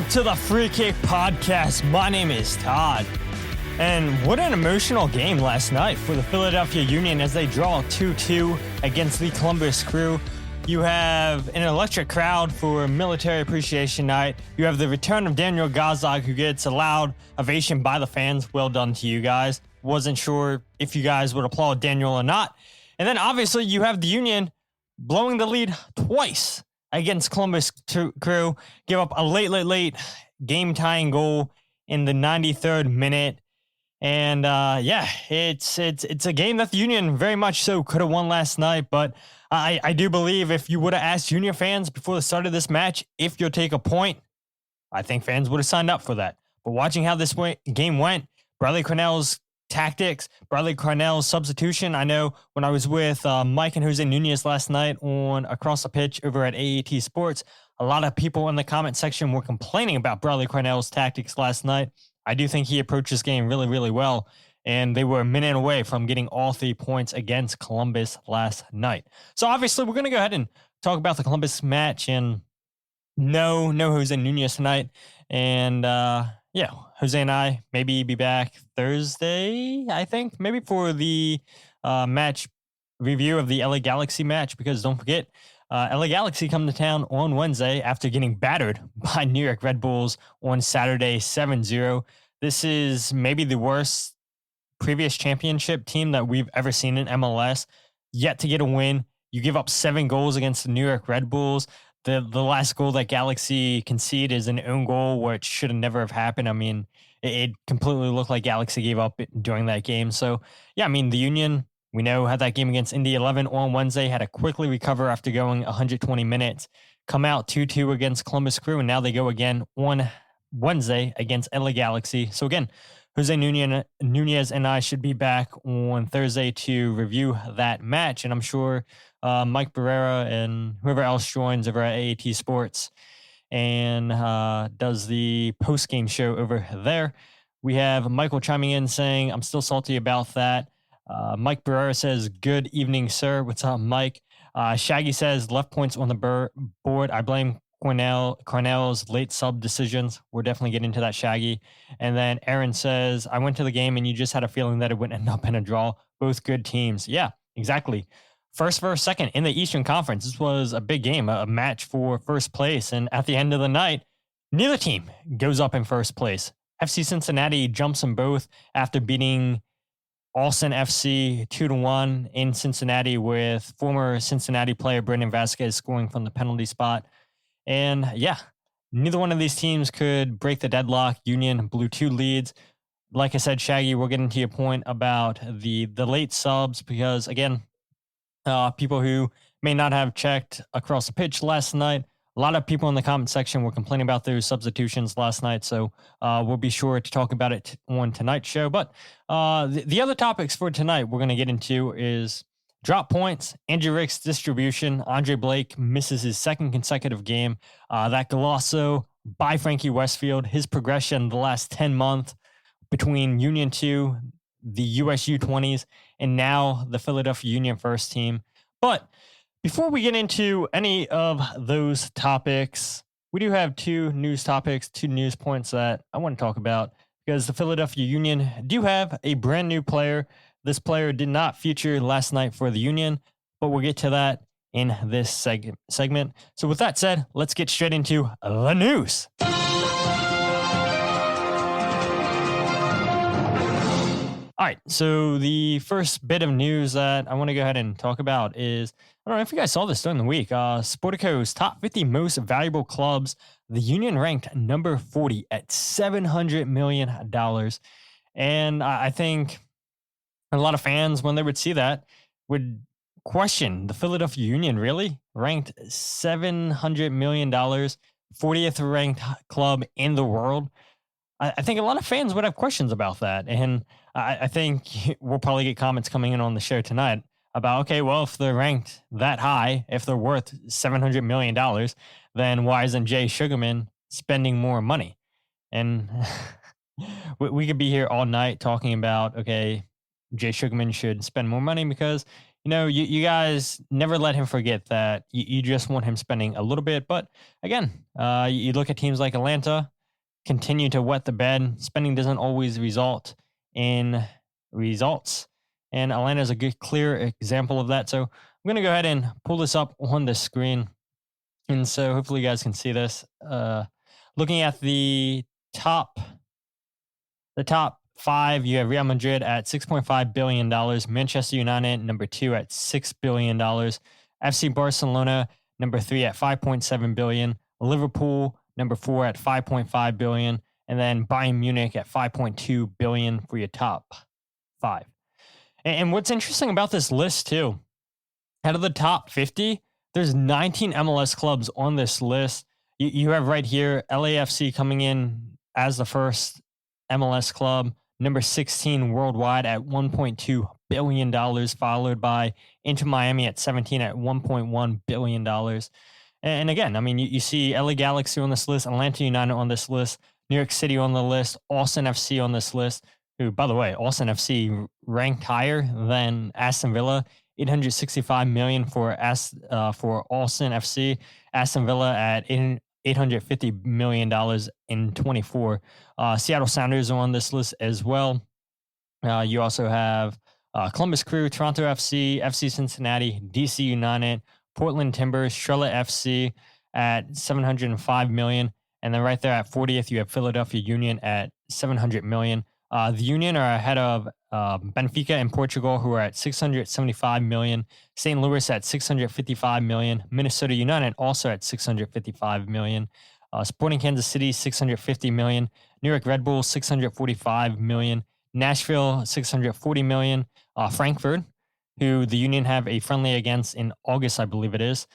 to the Free Kick Podcast. My name is Todd. And what an emotional game last night for the Philadelphia Union as they draw 2-2 against the Columbus Crew. You have an electric crowd for Military Appreciation Night. You have the return of Daniel Golazo, who gets a loud ovation by the fans. Well done to you guys. Wasn't sure if you guys would applaud Daniel or not. And then obviously you have the Union blowing the lead twice against Columbus Crew, give up a late game-tying goal in the 93rd minute. And it's a game that the Union very much so could have won last night. But I do believe if you would have asked Union fans before the start of this match if you'll take a point, I think fans would have signed up for that. But watching how this game went, Bradley Cornell's tactics, Bradley Cornell's substitution. I know when I was with Mike and Jose Nunez last night on Across the Pitch over at AAT Sports, a lot of people in the comment section were complaining about Bradley Cornell's tactics last night. I do think he approached this game really, really well, and they were a minute away from getting all 3 points against Columbus last night. So obviously we're going to go ahead and talk about the Columbus match, and no Jose Nunez tonight. And Jose and I maybe be back Thursday, I think, maybe for the match review of the LA Galaxy match, because don't forget, LA Galaxy come to town on Wednesday after getting battered by New York Red Bulls on Saturday 7-0. This is maybe the worst previous championship team that we've ever seen in MLS. Yet to get a win. You give up 7 goals against the New York Red Bulls. The last goal that Galaxy conceded is an own goal, which should have never have happened. I mean, it completely looked like Galaxy gave up during that game. So, yeah, I mean, the Union, we know, had that game against Indy 11 on Wednesday, had to quickly recover after going 120 minutes, come out 2-2 against Columbus Crew, and now they go again on Wednesday against LA Galaxy. So, again, Jose Nunez and I should be back on Thursday to review that match, and I'm sure Mike Barrera and whoever else joins over at AAT Sports and does the post-game show over there. We have Michael chiming in saying, I'm still salty about that. Mike Barrera says, good evening, sir. What's up, Mike? Shaggy says, left points on the board. I blame Cornell's late sub decisions. We're definitely getting into that, Shaggy. And then Aaron says, I went to the game and you just had a feeling that it would end up in a draw. Both good teams. Yeah, exactly. First versus second in the Eastern Conference. This was a big game, a match for first place. And at the end of the night, neither team goes up in first place. FC Cincinnati jumps them both after beating Austin FC 2-1 in Cincinnati, with former Cincinnati player Brendan Vasquez scoring from the penalty spot. And yeah, neither one of these teams could break the deadlock. Union blew 2 leads. Like I said, Shaggy, we're getting to your point about the late subs, because again, people who may not have checked Across the Pitch last night, a lot of people in the comment section were complaining about those substitutions last night. So we'll be sure to talk about it on tonight's show. But the other topics for tonight we're going to get into is drop points, Andrew Rick's distribution. Andre Blake misses his 2nd consecutive game. That Golazo by Frankie Westfield, his progression the last 10 months between Union 2, the USU 20s, and now the Philadelphia Union first team. But before we get into any of those topics, we do have 2 news topics, 2 news points that I want to talk about, because the Philadelphia Union do have a brand new player. This player did not feature last night for the Union, but we'll get to that in this segment. So with that said, let's get straight into the news. All right, so the first bit of news that I want to go ahead and talk about is, I don't know if you guys saw this during the week, Sportico's top 50 most valuable clubs. The Union ranked number 40 at $700 million. And I think a lot of fans, when they would see that, would question the Philadelphia Union, really? Ranked $700 million, 40th ranked club in the world. I think a lot of fans would have questions about that. And I think we'll probably get comments coming in on the show tonight about, okay, well, if they're ranked that high, if they're worth $700 million, then why isn't Jay Sugarman spending more money? And we could be here all night talking about, okay, Jay Sugarman should spend more money because, you know, you guys never let him forget that you just want him spending a little bit. But again, you look at teams like Atlanta, continue to wet the bed. Spending doesn't always result in results. And Atlanta is a good, clear example of that. So I'm going to go ahead and pull this up on the screen. And so hopefully you guys can see this. Looking at the top five, you have Real Madrid at $6.5 billion, Manchester United, number 2 at $6 billion, FC Barcelona, number 3 at $5.7 billion, Liverpool, number 4 at $5.5 billion, and then Bayern Munich at $5.2 billion for your top 5. And what's interesting about this list too, out of the top 50, there's 19 MLS clubs on this list. You have right here LAFC coming in as the first MLS club, number 16 worldwide at $1.2 billion, followed by Inter Miami at 17 at $1.1 billion. And again, I mean, you see LA Galaxy on this list, Atlanta United on this list, New York City on the list, Austin FC on this list, who, by the way, Austin FC ranked higher than Aston Villa, $865 million for Austin FC, Aston Villa at $850 million in 24. Seattle Sounders are on this list as well. You also have Columbus Crew, Toronto FC, FC Cincinnati, DC United, Portland Timbers, Charlotte FC at $705 million. And then right there at 40th, you have Philadelphia Union at $700 million. The Union are ahead of Benfica in Portugal, who are at $675 million. St. Louis at $655 million. Minnesota United also at $655 million. Sporting Kansas City, $650 million. New York Red Bulls, $645 million. Nashville, $640 million. Frankfurt, who the Union have a friendly against in August, I believe it is.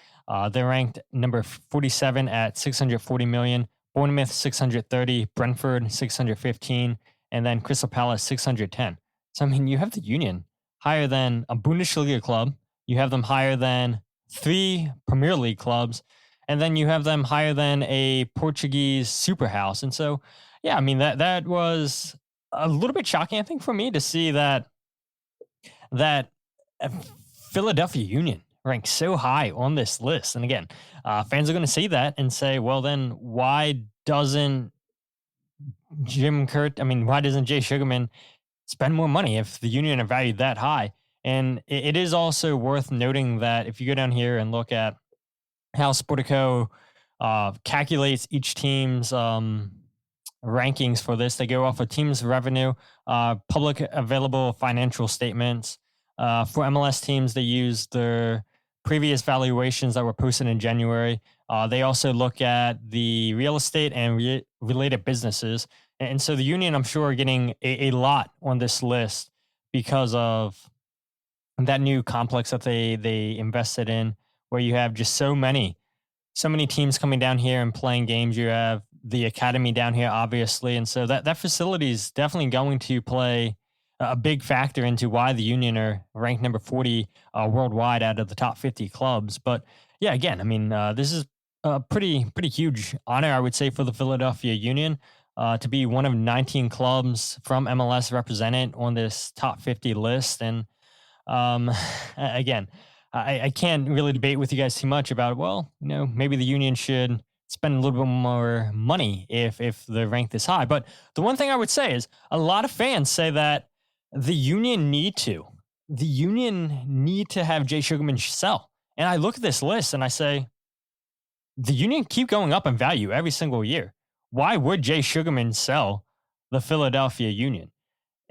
They're ranked number 47 at $640 million. Bournemouth, $630. Brentford, $615. And then Crystal Palace, $610. So, I mean, you have the Union higher than a Bundesliga club. You have them higher than 3 Premier League clubs. And then you have them higher than a Portuguese superhouse. And so, yeah, I mean, that was a little bit shocking, I think, for me to see that Philadelphia Union ranked so high on this list. And again, fans are going to see that and say, well, then why doesn't why doesn't Jay Sugarman spend more money if the Union are valued that high? And it is also worth noting that if you go down here and look at how Sportico calculates each team's rankings for this, they go off of teams' revenue, public available financial statements. For MLS teams, they use their previous valuations that were posted in January. They also look at the real estate and related businesses. And so the Union, I'm sure, are getting a lot on this list because of that new complex that they invested in, where you have just so many teams coming down here and playing games. You have the academy down here, obviously. And so that facility is definitely going to play a big factor into why the Union are ranked number 40 worldwide out of the top 50 clubs. But yeah, again, I mean, this is a pretty huge honor, I would say, for the Philadelphia Union to be one of 19 clubs from MLS represented on this top 50 list. And again, I can't really debate with you guys too much about, well, maybe the Union should spend a little bit more money if they're ranked this high. But the one thing I would say is a lot of fans say that the Union need to have Jay Sugarman sell. And I look at this list and I say, the Union keep going up in value every single year. Why would Jay Sugarman sell the Philadelphia Union?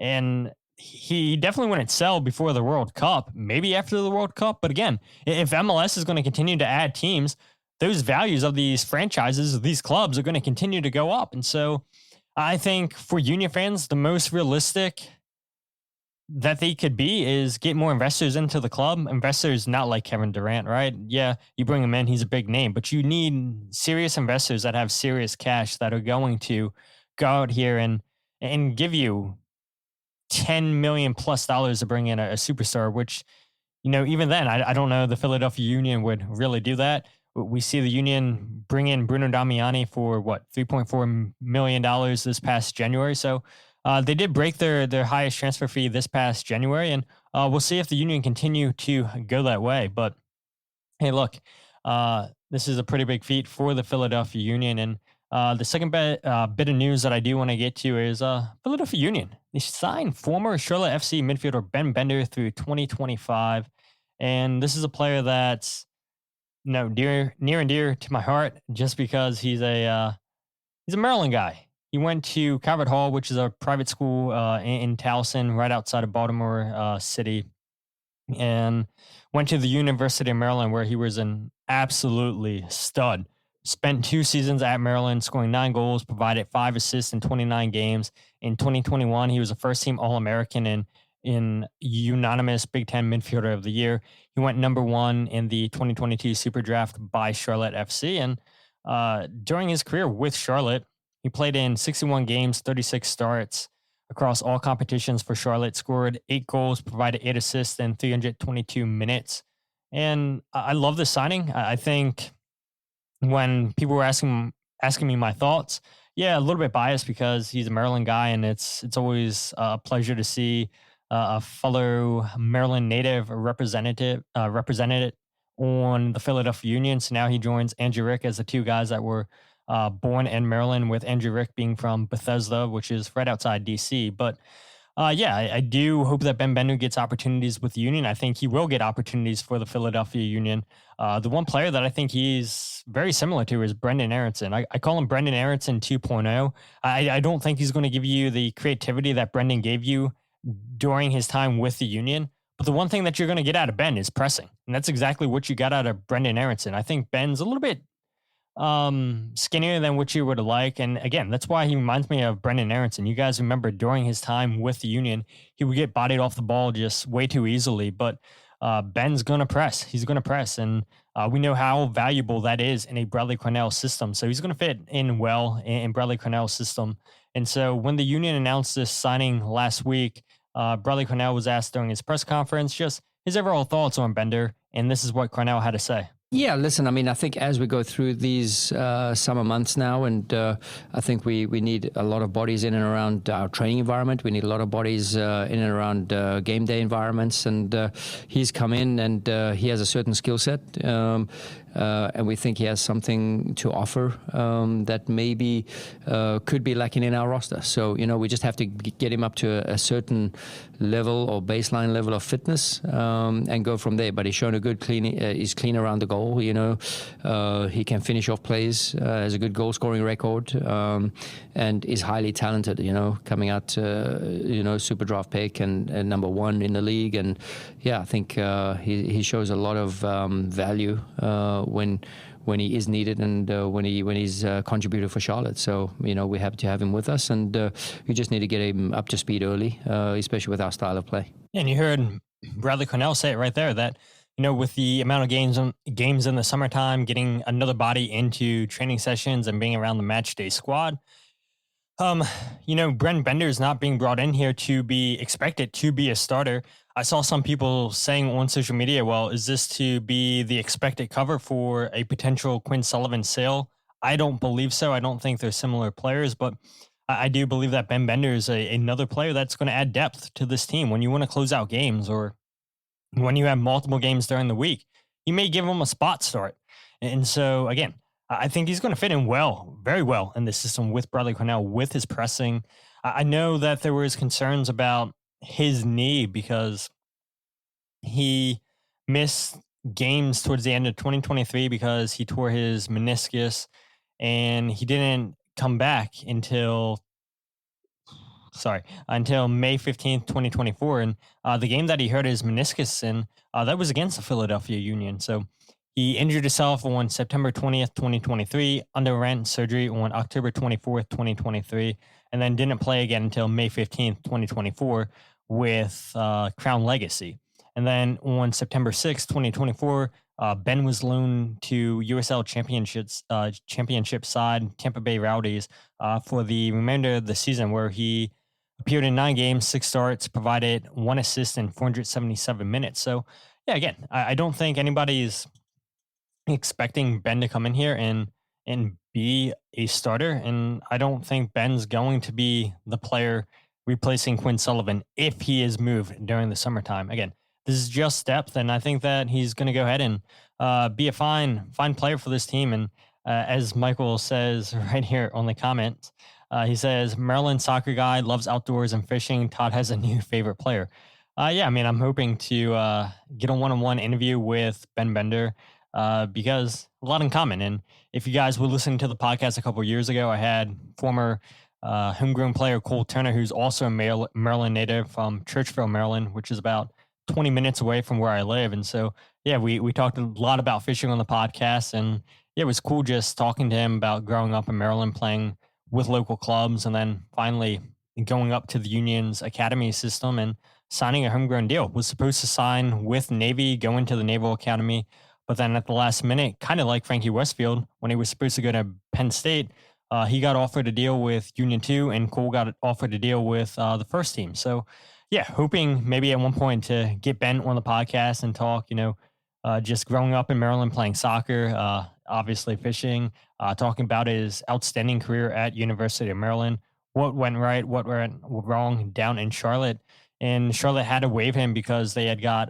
And he definitely wouldn't sell before the World Cup, maybe after the World Cup. But again, if MLS is going to continue to add teams, those values of these franchises, these clubs are going to continue to go up. And so I think for Union fans, the most realistic that they could be is get more investors into the club. Investors not like Kevin Durant, right? Yeah, you bring him in, he's a big name, but you need serious investors that have serious cash that are going to go out here and give you $10 million plus to bring in a superstar, which, even then, I don't know the Philadelphia Union would really do that. We see the Union bring in Bruno Damiani for $3.4 million this past January. So they did break their highest transfer fee this past January, and we'll see if the Union continue to go that way. But hey, look, this is a pretty big feat for the Philadelphia Union, and The second bit of news that I do want to get to is Philadelphia Union. They signed former Charlotte FC midfielder Ben Bender through 2025, and this is a player that's near and dear to my heart, just because he's a Maryland guy. He went to Calvert Hall, which is a private school in Towson, right outside of Baltimore City, and went to the University of Maryland, where he was an absolutely stud. Spent 2 seasons at Maryland, scoring 9 goals, provided 5 assists in 29 games. In 2021, he was a first-team All-American and in unanimous Big Ten Midfielder of the Year. He went number 1 in the 2022 Super Draft by Charlotte FC. And during his career with Charlotte, he played in 61 games, 36 starts across all competitions for Charlotte, scored 8 goals, provided 8 assists in 322 minutes. And I love this signing. I think when people were asking me my thoughts, yeah, a little bit biased because he's a Maryland guy, and it's always a pleasure to see a fellow Maryland native represented on the Philadelphia Union. So now he joins Andrew Rick as the 2 guys that were born in Maryland, with Andrew Rick being from Bethesda, which is right outside DC. But I do hope that Ben Bender gets opportunities with the Union. I think he will get opportunities for the Philadelphia Union. The one player that I think he's very similar to is Brendan Aronson. I call him Brendan Aronson 2.0. I don't think he's going to give you the creativity that Brendan gave you during his time with the Union. But the one thing that you're going to get out of Ben is pressing. And that's exactly what you got out of Brendan Aronson. I think Ben's a little bit skinnier than what you would like, and again, that's why he reminds me of Brendan Aronson. You guys remember during his time with the Union, he would get bodied off the ball just way too easily, but Ben's gonna press. He's gonna press, and we know how valuable that is in a Bradley Cornell system. So he's gonna fit in well in Bradley Cornell's system. And so when the Union announced this signing last week, Bradley Cornell was asked during his press conference just his overall thoughts on Bender, and this is what Cornell had to say. Yeah, listen, I mean, I think as we go through these summer months now, and I think we need a lot of bodies in and around our training environment. We need a lot of bodies in and around game day environments. And he's come in and he has a certain skill set. And we think he has something to offer that maybe could be lacking in our roster. So, we just have to get him up to a certain level or baseline level of fitness and go from there. But he's shown a good he's clean around the goal. He can finish off plays, has a good goal scoring record, and is highly talented. Coming out, super draft pick and number 1 in the league. And yeah, I think he shows a lot of value when he is needed and when he's contributed for Charlotte. So we're happy to have him with us, and we just need to get him up to speed early, especially with our style of play. And you heard Bradley Cornell say it right there that with the amount of games in the summertime, getting another body into training sessions and being around the match day squad, Brent Bender is not being brought in here to be expected to be a starter. I saw some people saying on social media, well, is this to be the expected cover for a potential Quinn Sullivan sale? I don't believe so. I don't think they're similar players, but I do believe that Ben Bender is another player that's going to add depth to this team. When you want to close out games or when you have multiple games during the week, you may give him a spot start. And so, again, I think he's going to fit in very well in the system with Bradley Cornell, with his pressing. I know that there was concerns about his knee because he missed games towards the end of 2023 because he tore his meniscus, and he didn't come back until May 15th, 2024. And the game that he hurt his meniscus in, that was against the Philadelphia Union. So he injured himself on September 20th, 2023, underwent surgery on October 24th, 2023, and then didn't play again until May 15th, 2024 with Crown Legacy. And then on September 6th, 2024, Ben was loaned to USL championship side Tampa Bay Rowdies for the remainder of the season, where he appeared in 9 games, 6 starts, provided 1 assist in 477 minutes. So, yeah, again, I don't think anybody's expecting Ben to come in here and be a starter. And I don't think Ben's going to be the player replacing Quinn Sullivan if he is moved during the summertime. Again, this is just depth, and I think that he's going to go ahead and be a fine player for this team. And As Michael says right here on the comments, he says, Maryland soccer guy loves outdoors and fishing. Todd has a new favorite player. Yeah, I mean, I'm hoping to get a one-on-one interview with Ben Bender because a lot in common. And if you guys were listening to the podcast a couple of years ago, I had former homegrown player Cole Turner, who's also a Maryland native from Churchville, Maryland, which is about 20 minutes away from where I live. And so, yeah, we talked a lot about fishing on the podcast. And yeah, it was cool just talking to him about growing up in Maryland, playing with local clubs, and then finally going up to the Union's academy system and signing a homegrown deal. Was supposed to sign with Navy, go into the Naval Academy, but then at the last minute, kind of like Frankie Westfield, when he was supposed to go to Penn State, he got offered a deal with Union 2, and Cole got offered a deal with the first team. So, yeah, hoping maybe at one point to get Ben on the podcast and talk, just growing up in Maryland, playing soccer, obviously fishing, talking about his outstanding career at University of Maryland, what went right, what went wrong down in Charlotte. And Charlotte had to waive him because they had got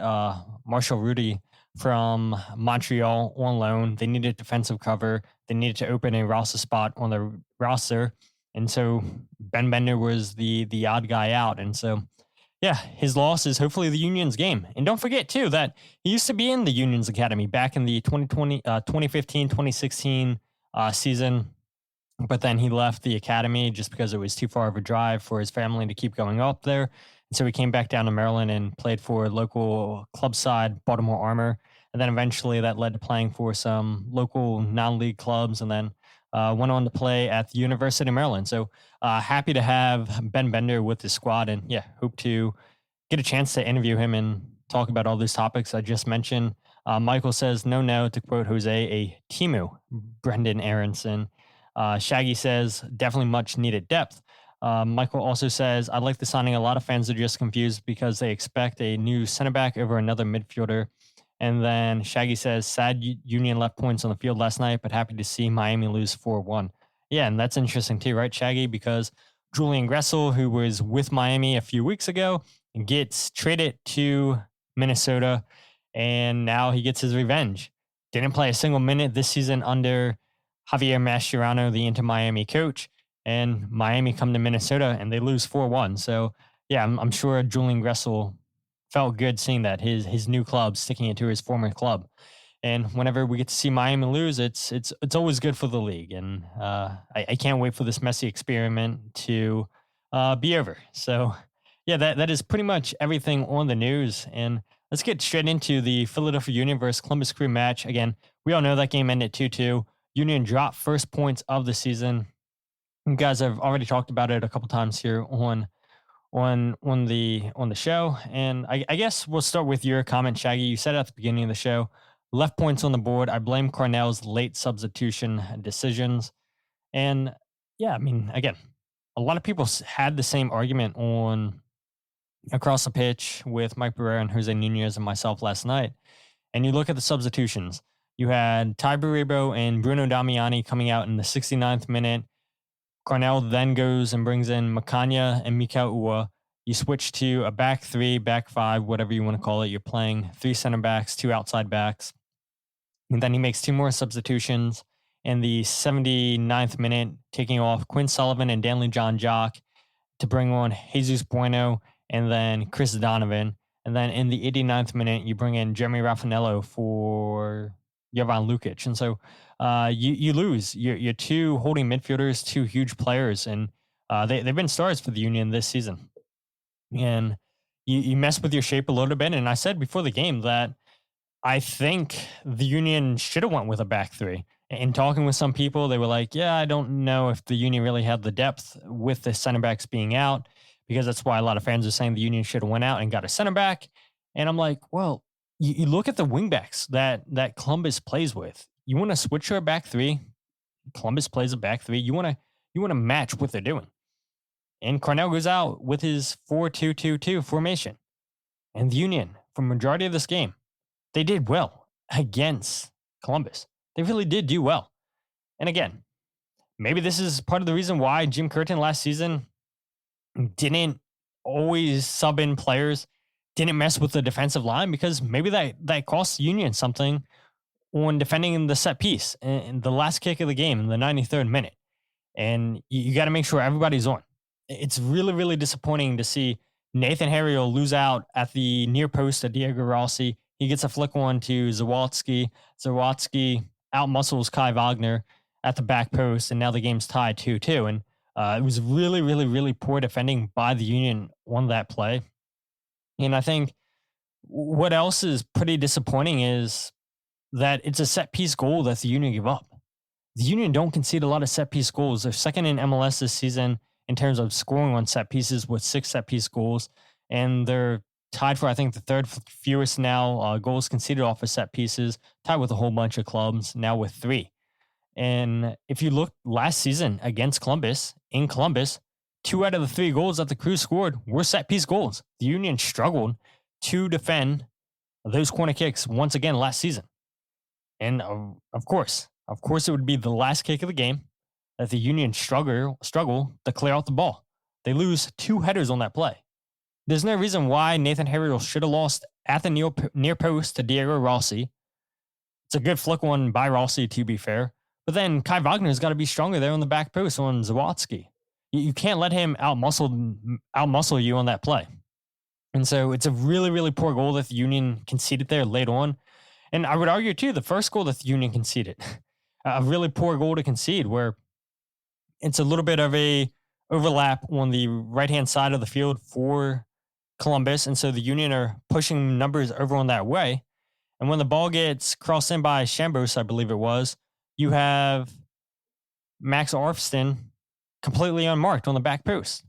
Marshall Rudy from Montreal on loan. They needed defensive cover. They needed to open a roster spot on the roster. And so Ben Bender was the odd guy out. And so, yeah, his loss is hopefully the Union's game. And don't forget, too, that he used to be in the Union's Academy back in the 2015, 2016 season. But then he left the academy just because it was too far of a drive for his family to keep going up there. And so he came back down to Maryland and played for local club side Baltimore Armor. And then eventually that led to playing for some local non-league clubs, and then went on to play at the University of Maryland. So happy to have Ben Bender with the squad, and yeah, hope to get a chance to interview him and talk about all these topics I just mentioned. Michael says, no, to quote Jose, a Timu, Brendan Aronson. Shaggy says, definitely much needed depth. Michael also says, I like the signing. A lot of fans are just confused because they expect a new center back over another midfielder. And then Shaggy says, sad Union left points on the field last night, but happy to see Miami lose 4-1. Yeah, and that's interesting too, right, Shaggy? Because Julian Gressel, who was with Miami a few weeks ago, gets traded to Minnesota, and now he gets his revenge. Didn't play a single minute this season under Javier Mascherano, the Inter Miami coach, and Miami come to Minnesota and they lose 4-1. So, yeah, I'm sure Julian Gressel felt good seeing that his new club sticking it to his former club. And whenever we get to see Miami lose, it's always good for the league. And I can't wait for this messy experiment to be over. So, yeah, that is pretty much everything on the news. And let's get straight into the Philadelphia Union versus Columbus Crew match. Again, we all know that game ended 2-2. Union dropped first points of the season. You guys have already talked about it a couple times here on the show. And I guess we'll start with your comment, Shaggy. You said at the beginning of the show, left points on the board. I blame Cornell's late substitution decisions. And yeah, I mean, again, a lot of people had the same argument across the pitch with Mike Barrera and Jose Nunez and myself last night. And you look at the substitutions. You had Tai Baribo and Bruno Damiani coming out in the 69th minute. Cornell then goes and brings in Makanya and Mikau Ua. You switch to a back three, back five, whatever you want to call it. You're playing 3 center backs, 2 outside backs. And then he makes 2 more substitutions in the 79th minute, taking off Quinn Sullivan and Danley John Jock to bring on Jesus Bueno and then Chris Donovan. And then in the 89th minute, you bring in Jeremy Raffanello for Jovan Lukic. And so you lose your 2 holding midfielders, 2 huge players, and they've been stars for the Union this season. And you mess with your shape a little bit. And I said before the game that I think the Union should have went with a back 3. In talking with some people, they were like, yeah, I don't know if the Union really had the depth with the center backs being out, because that's why a lot of fans are saying the Union should have went out and got a center back. And I'm like, well, you look at the wingbacks that Columbus plays with. You want to switch to a back 3. Columbus plays a back 3. You want to match what they're doing. And Cornell goes out with his 4-2-2-2 formation. And the Union, for the majority of this game, they did well against Columbus. They really did do well. And again, maybe this is part of the reason why Jim Curtin last season didn't always sub in players, didn't mess with the defensive line, because maybe that cost the Union something on defending the set piece in the last kick of the game in the 93rd minute. And you got to make sure everybody's on. It's really, really disappointing to see Nathan Harriel lose out at the near post to Diego Rossi. He gets a flick one to Zawadzki. Zawadzki outmuscles Kai Wagner at the back post, and now the game's tied 2-2. And it was really, really, really poor defending by the Union on that play. And I think what else is pretty disappointing is that it's a set piece goal that the Union give up. The Union don't concede a lot of set piece goals. They're second in MLS this season in terms of scoring on set pieces with 6 set piece goals. And they're tied for, I think, the third fewest now goals conceded off of set pieces, tied with a whole bunch of clubs, now with 3. And if you look last season against Columbus, in Columbus, 2 out of the 3 goals that the Crew scored were set piece goals. The Union struggled to defend those corner kicks once again last season. And of course, it would be the last kick of the game that the Union struggle to clear out the ball. They lose 2 headers on that play. There's no reason why Nathan Harriel should have lost at the near post to Diego Rossi. It's a good flick one by Rossi, to be fair. But then Kai Wagner's got to be stronger there on the back post on Zawadzki. You can't let him outmuscle you on that play. And so it's a really, really poor goal that the Union conceded there late on. And I would argue, too, the first goal that the Union conceded, a really poor goal to concede, where it's a little bit of a overlap on the right-hand side of the field for Columbus. And so the Union are pushing numbers over on that way. And when the ball gets crossed in by Chambos, I believe it was, you have Max Arfston completely unmarked on the back post.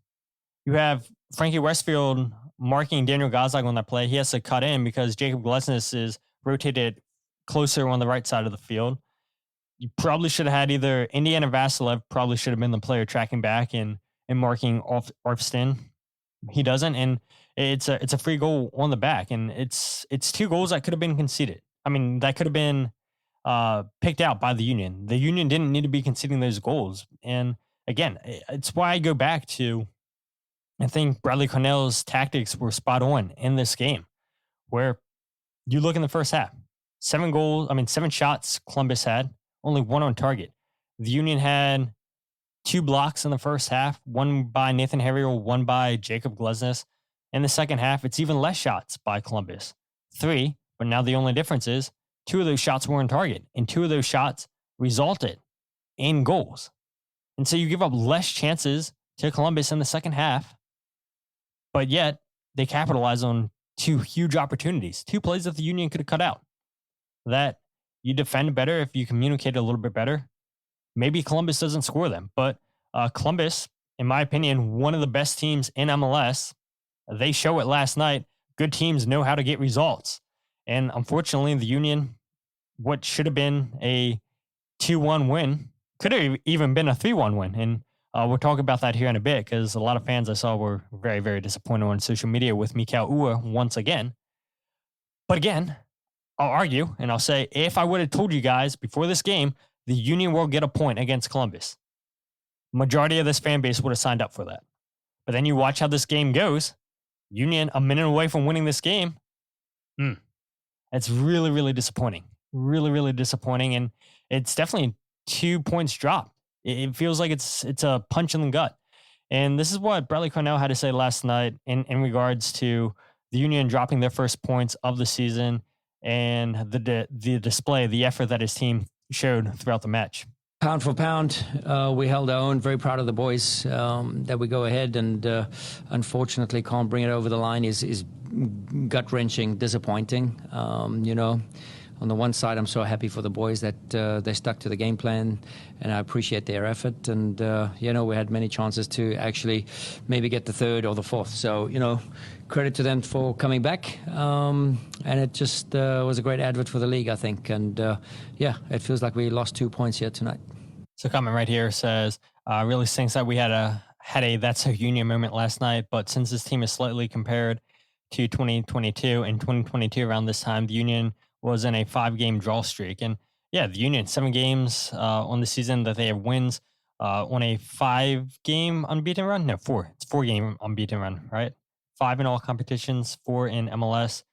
You have Frankie Westfield marking Daniel Gazag on that play. He has to cut in because Jacob Glesnes is rotated closer on the right side of the field. You probably should have had either Indiana Vasilev probably should have been the player tracking back and marking Arfston. He doesn't, and it's a free goal on the back, and it's 2 goals that could have been conceded. I mean, that could have been picked out by the Union. The Union didn't need to be conceding those goals. And again, it's why I go back to, I think Bradley Cornell's tactics were spot on in this game, where you look in the first half, 7 shots Columbus had, only 1 on target. The Union had 2 blocks in the first half, 1 by Nathan Harriel, 1 by Jacob Glesnes. In the second half, it's even less shots by Columbus, 3. But now the only difference is 2 of those shots were on target, and 2 of those shots resulted in goals. And so you give up less chances to Columbus in the second half, but yet they capitalize on 2 huge opportunities, 2 plays that the Union could have cut out. That you defend better if you communicate a little bit better. Maybe Columbus doesn't score them, but Columbus, in my opinion, one of the best teams in MLS. They show it last night. Good teams know how to get results. And unfortunately, the Union, what should have been a 2-1 win, could have even been a 3-1 win. And we'll talk about that here in a bit, because a lot of fans I saw were very, very disappointed on social media with Mikal Ua once again. But again, I'll argue and I'll say, if I would have told you guys before this game, the Union will get a point against Columbus, majority of this fan base would have signed up for that. But then you watch how this game goes. Union a minute away from winning this game. It's really, really disappointing. Really, really disappointing. And it's definitely 2 points dropped. It feels like it's a punch in the gut. And this is what Bradley Cornell had to say last night in regards to the Union dropping their first points of the season and the display, the effort that his team showed throughout the match. Pound for pound, we held our own. Very proud of the boys that we go ahead and unfortunately can't bring it over the line is gut-wrenching, disappointing. On the one side, I'm so happy for the boys that they stuck to the game plan, and I appreciate their effort. And, we had many chances to actually maybe get the 3rd or the 4th. So, credit to them for coming back. And it just was a great advert for the league, I think. And, it feels like we lost 2 points here tonight. So comment right here says, really stinks that we had a That's a Union moment last night, but since this team is slightly compared to 2022, and 2022 around this time, the Union was in a 5-game draw streak. And yeah, the Union, 7 games on the season that they have wins on a 5-game unbeaten run. No, 4. It's 4-game unbeaten run, right? 5 in all competitions, 4 in MLS.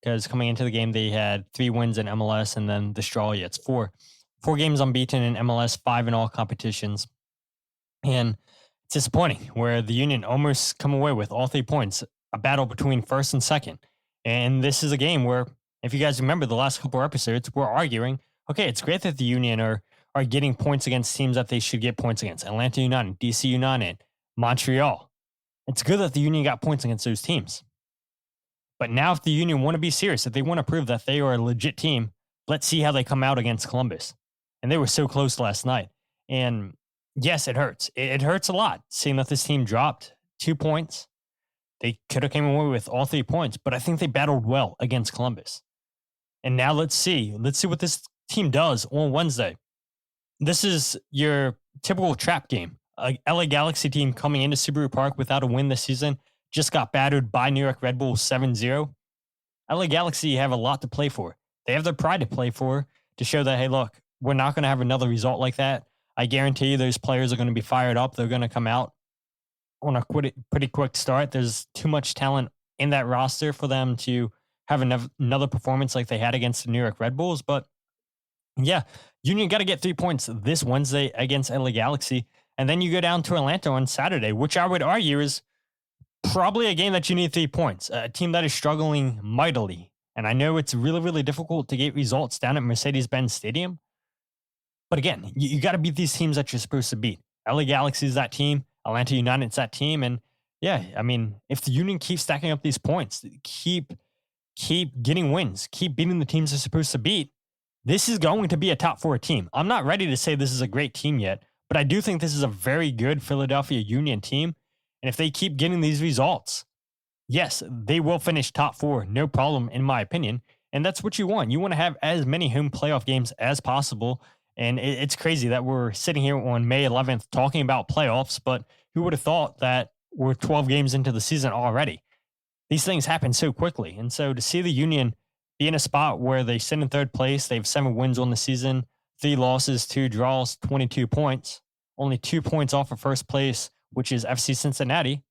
because coming into the game, they had 3 wins in MLS and then the straw. Yeah, it's four games unbeaten in MLS, 5 in all competitions. And it's disappointing where the Union almost come away with all 3 points, a battle between first and second. And this is a game where, if you guys remember the last couple of episodes, we're arguing, okay, it's great that the Union are getting points against teams that they should get points against. Atlanta United, DC United, Montreal. It's good that the Union got points against those teams. But now if the Union want to be serious, if they want to prove that they are a legit team, let's see how they come out against Columbus. And they were so close last night. And yes, it hurts. It hurts a lot seeing that this team dropped 2 points. They could have came away with all 3 points, but I think they battled well against Columbus. And now let's see what this team does on Wednesday. This is your typical trap game. A LA Galaxy team coming into Subaru Park without a win this season just got battered by New York Red Bulls 7-0. LA Galaxy have a lot to play for. They have their pride to play for to show that, hey, look, we're not going to have another result like that. I guarantee you those players are going to be fired up. They're going to come out on a pretty quick start. There's too much talent in that roster for them to have another performance like they had against the New York Red Bulls. But yeah, Union got to get 3 points this Wednesday against LA Galaxy. And then you go down to Atlanta on Saturday, which I would argue is probably a game that you need 3 points. A team that is struggling mightily. And I know it's really, really difficult to get results down at Mercedes-Benz Stadium. But again, you got to beat these teams that you're supposed to beat. LA Galaxy is that team. Atlanta United's that team. And yeah, I mean, if the Union keeps stacking up these points, keep getting wins, keep beating the teams they're supposed to beat, this is going to be a top 4 team. I'm not ready to say this is a great team yet, but I do think this is a very good Philadelphia Union team. And if they keep getting these results, yes, they will finish top 4, no problem, in my opinion. And that's what you want. You want to have as many home playoff games as possible. And it's crazy that we're sitting here on May 11th talking about playoffs, but who would have thought that we're 12 games into the season already? These things happen so quickly. And so to see the Union be in a spot where they sit in 3rd place, they have 7 wins on the season, 3 losses, 2 draws, 22 points, only 2 points off of 1st place, which is FC Cincinnati.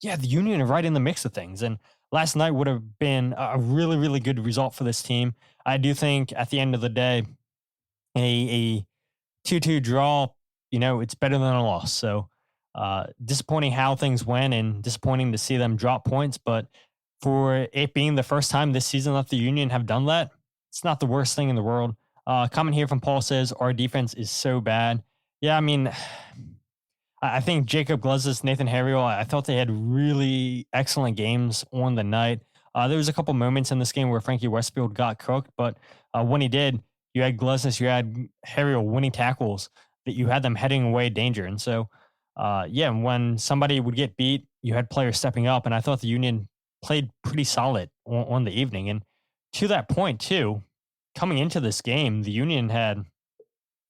Yeah, the Union are right in the mix of things. And last night would have been a really, really good result for this team. I do think at the end of the day, a 2-2 draw, it's better than a loss. So disappointing how things went and disappointing to see them drop points. But for it being the first time this season that the Union have done that, it's not the worst thing in the world. Comment here from Paul says, our defense is so bad. Yeah, I mean, I think Jacob Glazis, Nathan Harriel, I thought they had really excellent games on the night. There was a couple moments in this game where Frankie Westfield got cooked, but when he did, you had Glazis, you had Harriel winning tackles, that you had them heading away danger. And so, when somebody would get beat, you had players stepping up, and I thought the Union played pretty solid on the evening. And to that point, too, coming into this game, the Union had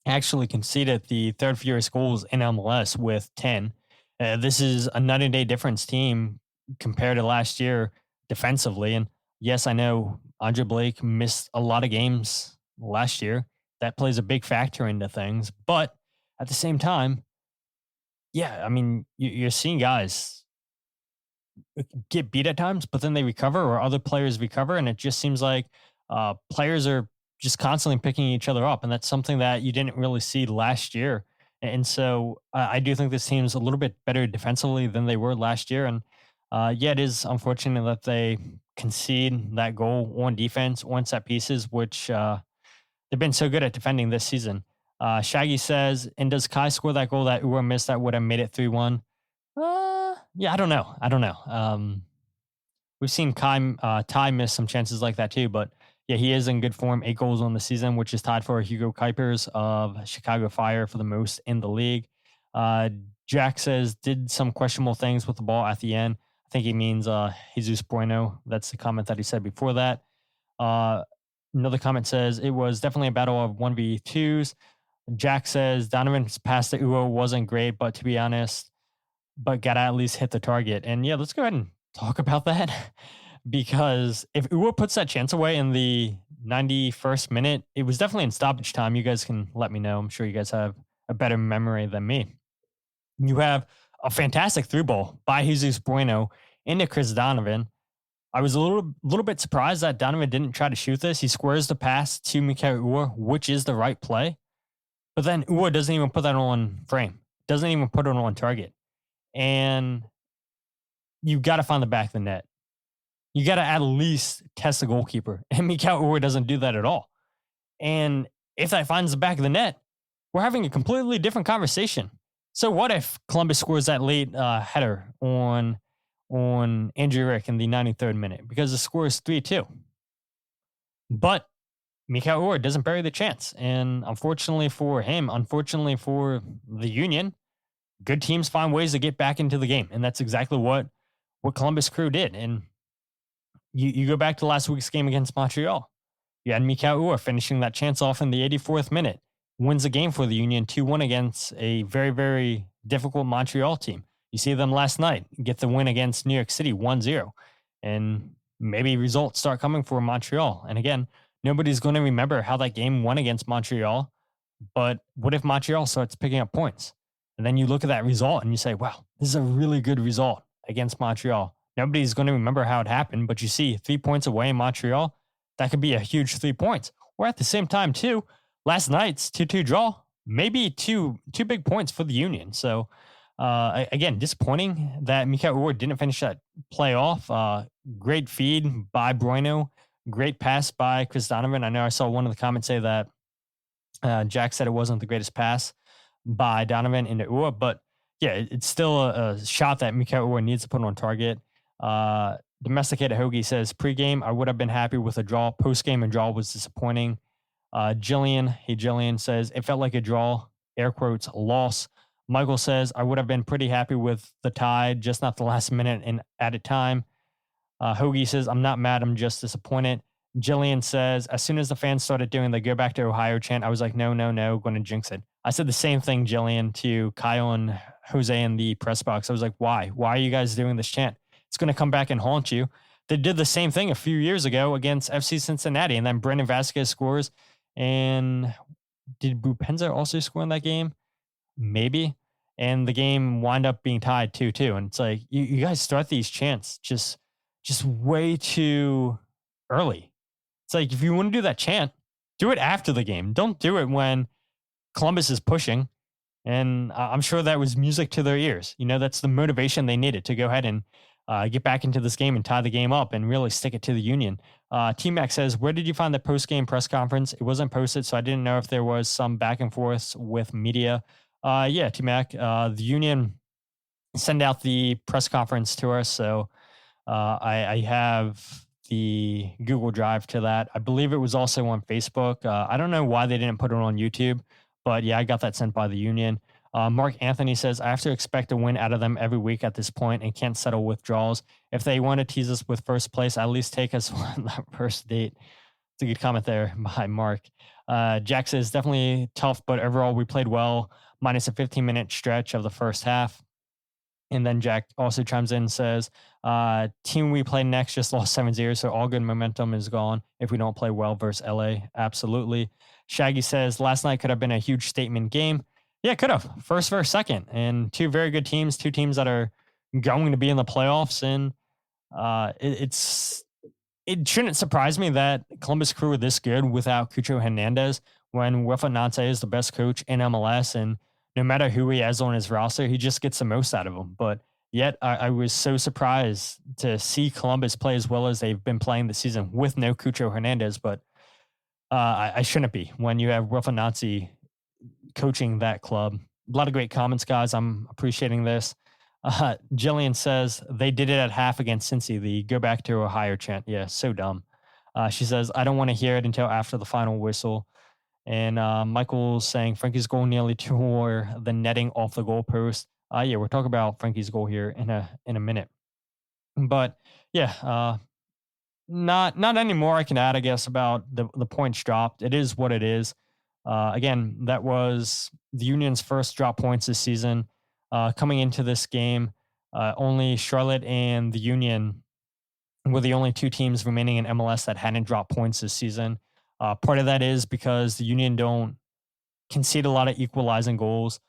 actually conceded the 3rd fewest goals in MLS with 10. This is a night and day difference team compared to last year defensively. And yes, I know Andre Blake missed a lot of games last year. That plays a big factor into things. But at the same time, yeah, I mean, you're seeing guys get beat at times, but then they recover or other players recover. And it just seems like players are just constantly picking each other up. And that's something that you didn't really see last year. And so I do think this team's a little bit better defensively than they were last year. And it is unfortunate that they concede that goal on defense, on set pieces, which they've been so good at defending this season. Shaggy says, and does Kai score that goal that Ua missed that would have made it 3-1? Yeah, I don't know. We've seen Tai miss some chances like that too, but yeah, he is in good form. 8 goals on the season, which is tied for Hugo Kuipers of Chicago Fire for the most in the league. Jack says, did some questionable things with the ball at the end. I think he means Jesus Bueno. That's the comment that he said before that. Another comment says, it was definitely a battle of 1v2s. Jack says, Donovan's pass to Uo wasn't great, but to be honest, but got to at least hit the target. And yeah, let's go ahead and talk about that. Because if Uo puts that chance away in the 91st minute, it was definitely in stoppage time. You guys can let me know. I'm sure you guys have a better memory than me. You have a fantastic through ball by Jesus Bueno into Chris Donovan. I was a little bit surprised that Donovan didn't try to shoot this. He squares the pass to Mikael Uhre, which is the right play. But then Uhre doesn't even put that on frame, doesn't even put it on target. And you got to find the back of the net. You got to at least test the goalkeeper. And Mikael Uhre doesn't do that at all. And if that finds the back of the net, we're having a completely different conversation. So what if Columbus scores that late header on Andrew Rick in the 93rd minute? Because the score is 3-2. But Mikael Uhre doesn't bury the chance. And unfortunately for him, unfortunately for the Union, good teams find ways to get back into the game. And that's exactly what Columbus Crew did. And you go back to last week's game against Montreal. You had Mikael Uhre finishing that chance off in the 84th minute. Wins the game for the Union 2-1 against a very, very difficult Montreal team. You see them last night get the win against New York City 1-0. And maybe results start coming for Montreal. And again, nobody's going to remember how that game went against Montreal. But what if Montreal starts picking up points? And then you look at that result and you say, wow, this is a really good result against Montreal. Nobody's going to remember how it happened, but you see 3 points away in Montreal. That could be a huge 3 points. Or at the same time, too, last night's 2-2 draw, maybe two big points for the Union. So, again, disappointing that Mikael Uhre didn't finish that playoff. Great feed by Bruno. Great pass by Chris Donovan. I know I saw one of the comments say that Jack said it wasn't the greatest pass by Donovan into Uhre, but yeah, it's still a shot that Mikael Uhre needs to put on target. Domesticated Hoagie says, pregame, I would have been happy with a draw. Postgame and draw was disappointing. Jillian says, it felt like a draw, air quotes, loss. Michael says, I would have been pretty happy with the tie, just not the last minute and added time. Hoagie says, I'm not mad, I'm just disappointed. Jillian says, as soon as the fans started doing the go back to Ohio chant, I was like, no, going to jinx it. I said the same thing, Jillian, to Kyle and Jose in the press box. I was like, why? Why are you guys doing this chant? It's going to come back and haunt you. They did the same thing a few years ago against FC Cincinnati, and then Brendan Vasquez scores. And did Bupenza also score in that game? Maybe. And the game wound up being tied 2-2. And it's like, you guys start these chants just way too early. It's like, if you want to do that chant, do it after the game. Don't do it when Columbus is pushing. And I'm sure that was music to their ears. You know, that's the motivation they needed to go ahead and get back into this game and tie the game up and really stick it to the Union. T-Mac says, where did you find the post-game press conference? It wasn't posted, so I didn't know if there was some back and forth with media. Yeah, T-Mac, the Union send out the press conference to us, so I have the Google Drive to that. I believe it was also on Facebook. I don't know why they didn't put it on YouTube, but yeah, I got that sent by the Union. Mark Anthony says, I have to expect a win out of them every week at this point and can't settle with draws. If they want to tease us with first place, at least take us on that first date. It's a good comment there by Mark. Jack says, definitely tough, but overall we played well, minus a 15-minute stretch of the first half. And then Jack also chimes in and says, team we play next just lost 7-0, so all good momentum is gone if we don't play well versus LA. Absolutely. Shaggy says, last night could have been a huge statement game. Yeah, it could have. First versus second. And two very good teams, two teams that are going to be in the playoffs. And it shouldn't surprise me that Columbus Crew are this good without Cucho Hernandez when Rafa Nante is the best coach in MLS. And no matter who he has on his roster, he just gets the most out of them. But yet I was so surprised to see Columbus play as well as they've been playing this season with no Cucho Hernandez. But I shouldn't be when you have Rafa Nante coaching that club. A lot of great comments, guys. I'm appreciating this. Jillian says they did it at half against Cincy. The go back to Ohio chant. Yeah, so dumb. She says, I don't want to hear it until after the final whistle. And Michael's saying Frankie's goal nearly tore the netting off the goalpost. Yeah, we'll talk about Frankie's goal here in a minute. But yeah, not any more I can add, I guess, about the points dropped. It is what it is. Again, that was the Union's first drop points this season. Coming into this game, only Charlotte and the Union were the only two teams remaining in MLS that hadn't dropped points this season. Part of that is because the Union don't concede a lot of equalizing goals.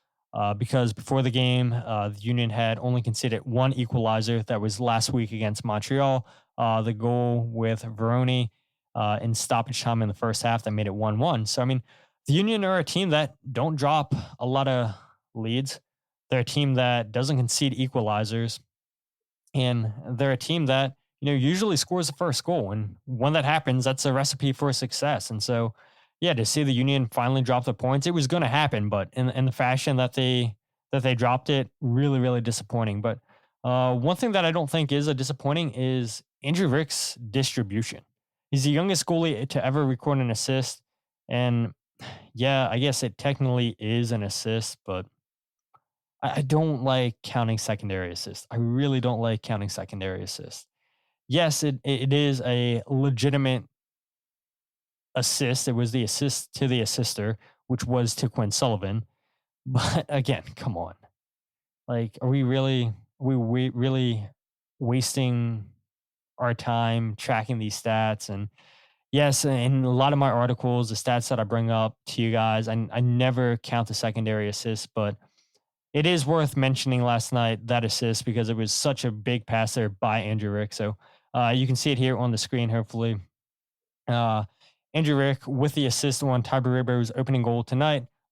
because before the game, the Union had only conceded one equalizer. That was last week against Montreal. The goal with Veroni in stoppage time in the first half that made it 1-1. So, I mean, the Union are a team that don't drop a lot of leads. They're a team that doesn't concede equalizers. And they're a team that, usually scores the first goal. And when that happens, that's a recipe for success. And so, yeah, to see the Union finally drop the points, it was going to happen, but in the fashion that they dropped it, really, really disappointing. But one thing that I don't think is a disappointing is Andrew Rick's distribution. He's the youngest goalie to ever record an assist. And yeah, I guess it technically is an assist, but I don't like counting secondary assists. I really don't like counting secondary assists. Yes, it is a legitimate assist. It was the assist to the assister, which was to Quinn Sullivan. But again, come on. Like, are we really wasting our time tracking these stats? And yes, in a lot of my articles, the stats that I bring up to you guys, I never count the secondary assist, but it is worth mentioning last night, that assist, because it was such a big pass there by Andrew Rick. So you can see it here on the screen, hopefully. Andrew Rick with the assist on Tai Baribo's opening goal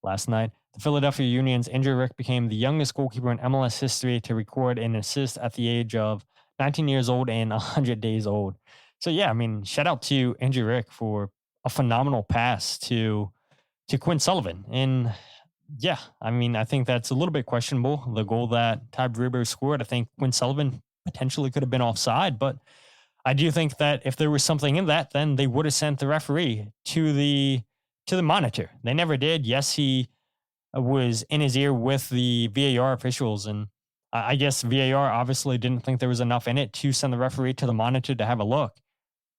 last night. The Philadelphia Union's Andrew Rick became the youngest goalkeeper in MLS history to record an assist at the age of 19 years old and 100 days old. So, yeah, I mean, shout out to Andrew Rick for a phenomenal pass to Quinn Sullivan. And, yeah, I mean, I think that's a little bit questionable. The goal that Tai Baribo scored, I think Quinn Sullivan potentially could have been offside, but I do think that if there was something in that, then they would have sent the referee to the monitor. They never did. Yes, he was in his ear with the VAR officials, and I guess VAR obviously didn't think there was enough in it to send the referee to the monitor to have a look.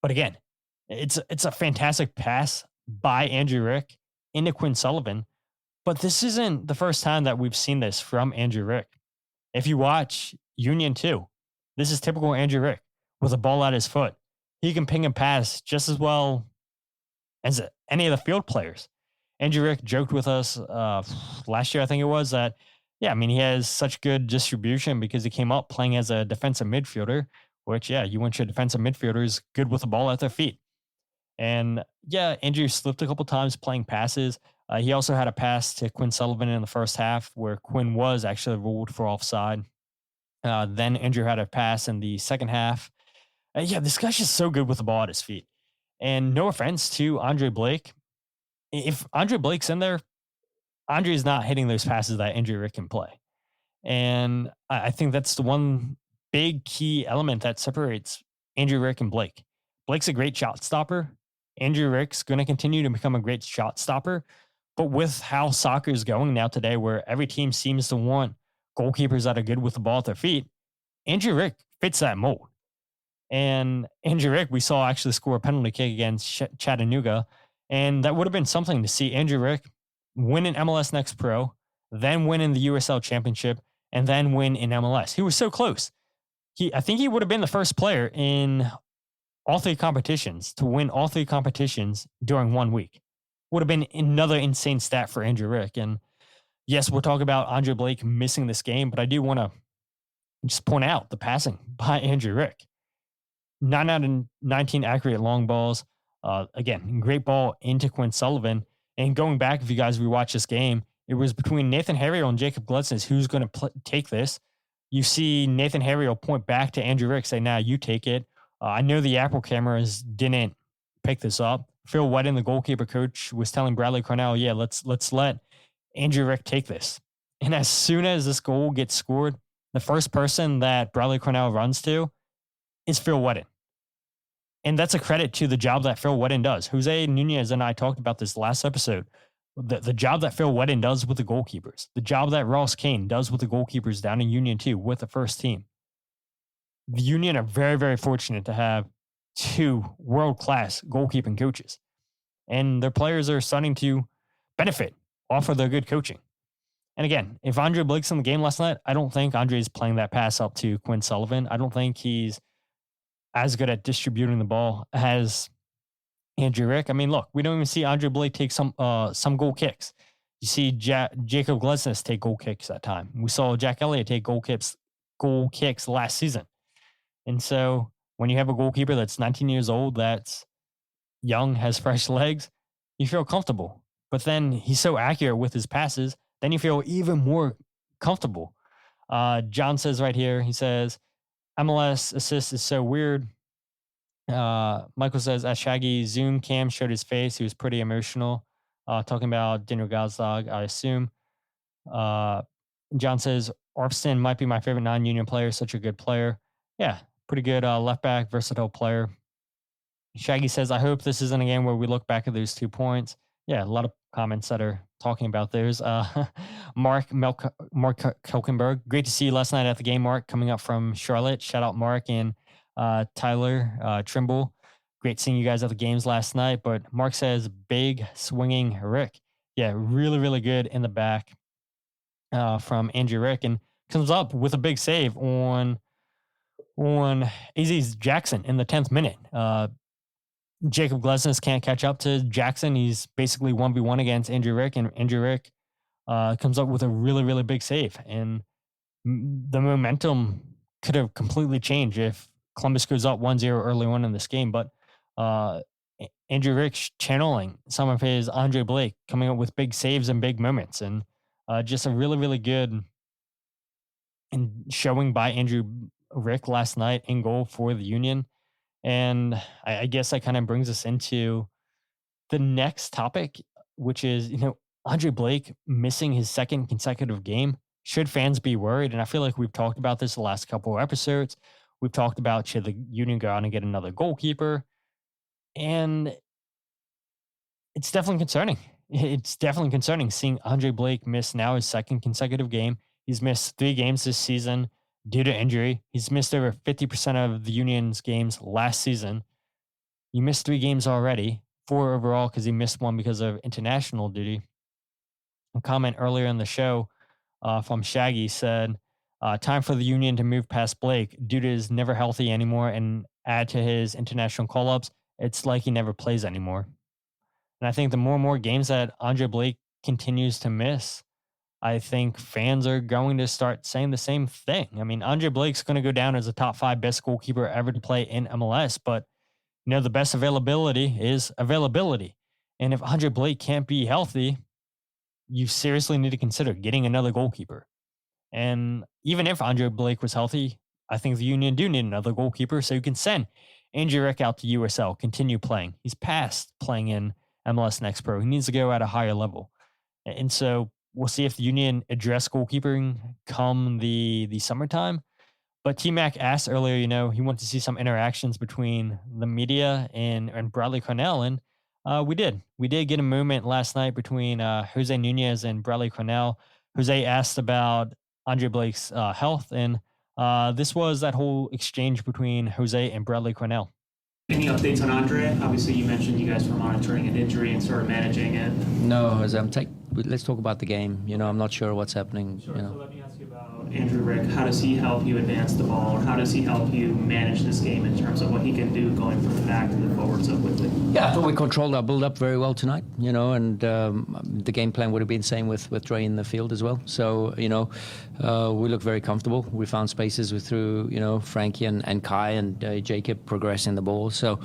But again, it's a fantastic pass by Andrew Rick into Quinn Sullivan. But this isn't the first time that we've seen this from Andrew Rick. If you watch Union 2, this is typical Andrew Rick with a ball at his foot. He can ping and pass just as well as any of the field players. Andrew Rick joked with us last year, I think it was, that, yeah, I mean, he has such good distribution because he came up playing as a defensive midfielder, which, yeah, you want your defensive midfielders good with the ball at their feet. And, yeah, Andrew slipped a couple times playing passes. He also had a pass to Quinn Sullivan in the first half where Quinn was actually ruled for offside. Then Andrew had a pass in the second half. Yeah, this guy's just so good with the ball at his feet. And no offense to Andre Blake. If Andre Blake's in there, Andre's not hitting those passes that Andrew Rick can play. And I think that's the one big key element that separates Andrew Rick and Blake. Blake's a great shot stopper. Andrew Rick's going to continue to become a great shot stopper. But with how soccer is going now today, where every team seems to want goalkeepers that are good with the ball at their feet, Andrew Rick fits that mold. And Andrew Rick, we saw actually score a penalty kick against Chattanooga. And that would have been something to see Andrew Rick win an MLS Next Pro, then win in the USL Championship, and then win in MLS. He was so close. I think he would have been the first player in all three competitions to win all three competitions during 1 week. Would have been another insane stat for Andrew Rick. And yes, we'll talk about Andre Blake missing this game, but I do want to just point out the passing by Andrew Rick. 9 out of 19 accurate long balls. Again, great ball into Quinn Sullivan. And going back, if you guys rewatch this game, it was between Nathan Harriel and Jacob Glutznes who's going to take this. You see Nathan Harriel point back to Andrew Rick, say, "Nah, you take it." I know the Apple cameras didn't pick this up. Phil Whedon, the goalkeeper coach, was telling Bradley Cornell, "Yeah, let's let Andrew Rick take this." And as soon as this goal gets scored, the first person that Bradley Cornell runs to is Phil Whedon. And that's a credit to the job that Phil Whedon does. Jose Nunez and I talked about this last episode. The job that Phil Whedon does with the goalkeepers, the job that Ross Kane does with the goalkeepers down in Union 2 with the first team. The Union are very, very fortunate to have two world-class goalkeeping coaches. And their players are starting to benefit off of their good coaching. And again, if Andre Blake's in the game last night, I don't think Andre's playing that pass up to Quinn Sullivan. I don't think he's as good at distributing the ball as Andrew Rick. I mean, look, we don't even see Andre Blake take some goal kicks. You see Jacob Glesnes take goal kicks that time. We saw Jack Elliott take goal kicks last season. And so when you have a goalkeeper that's 19 years old, that's young, has fresh legs, you feel comfortable. But then he's so accurate with his passes, then you feel even more comfortable. John says right here, he says, MLS assist is so weird. Michael says, as Shaggy Zoom cam showed his face, he was pretty emotional. Talking about Daniel Gazdag, I assume. John says, Orpston might be my favorite non-union player, such a good player. Yeah, pretty good left back, versatile player. Shaggy says, I hope this isn't a game where we look back at those 2 points. Yeah, a lot of comments that are talking about those. Mark Kelkenberg, great to see you last night at the game, Mark, coming up from Charlotte. Shout out Mark and Tyler Trimble. Great seeing you guys at the games last night. But Mark says, big swinging Rick. Yeah, really, really good in the back from Andrew Rick, and comes up with a big save on AZ Jackson in the 10th minute. Jacob Glesnes can't catch up to Jackson. He's basically 1v1 against Andrew Rick, and Andrew Rick comes up with a really, really big save. And the momentum could have completely changed if Columbus goes up 1-0 early on in this game. But Andrew Rick channeling some of his Andre Blake, coming up with big saves and big moments. And just a really, really good and showing by Andrew Rick last night in goal for the Union. And I guess that kind of brings us into the next topic, which is, Andre Blake missing his second consecutive game. Should fans be worried? And I feel like we've talked about this the last couple of episodes. We've talked about, should the Union go out and get another goalkeeper? And it's definitely concerning. It's definitely concerning seeing Andre Blake miss now his second consecutive game. He's missed 3 games this season due to injury. He's missed over 50% of the Union's games last season. You missed 3 games already, 4 overall because he missed 1 because of international duty. A comment earlier in the show from Shaggy said, time for the Union to move past Blake. Dude is never healthy anymore, and add to his international call-ups, it's like he never plays anymore. And I think the more and more games that Andre Blake continues to miss, I think fans are going to start saying the same thing. I mean, Andre Blake's going to go down as a top 5 best goalkeeper ever to play in MLS, but the best availability is availability. And if Andre Blake can't be healthy, you seriously need to consider getting another goalkeeper. And even if Andre Blake was healthy, I think the Union do need another goalkeeper, so you can send Andrew Rick out to USL, continue playing. He's past playing in MLS Next Pro. He needs to go at a higher level. And so we'll see if the Union address goalkeeping come the summertime. But T-Mac asked earlier, he wanted to see some interactions between the media and Bradley Cornell. And we did. We did get a moment last night between Jose Nunez and Bradley Cornell. Jose asked about Andre Blake's health. And this was that whole exchange between Jose and Bradley Cornell. Any updates on Andre? Obviously, you mentioned you guys were monitoring an injury and sort of managing it. No, let's talk about the game. I'm not sure what's happening. Sure. So let me ask you about Andrew Rick. How does he help you advance the ball? Or how does he help you manage this game in terms of what he can do going from the back to the forward so quickly? Yeah, I thought we controlled our build-up very well tonight, and the game plan would have been the same with Dre in the field as well. So, we look very comfortable. We found spaces through, Frankie and Kai and Jacob progressing the ball. So,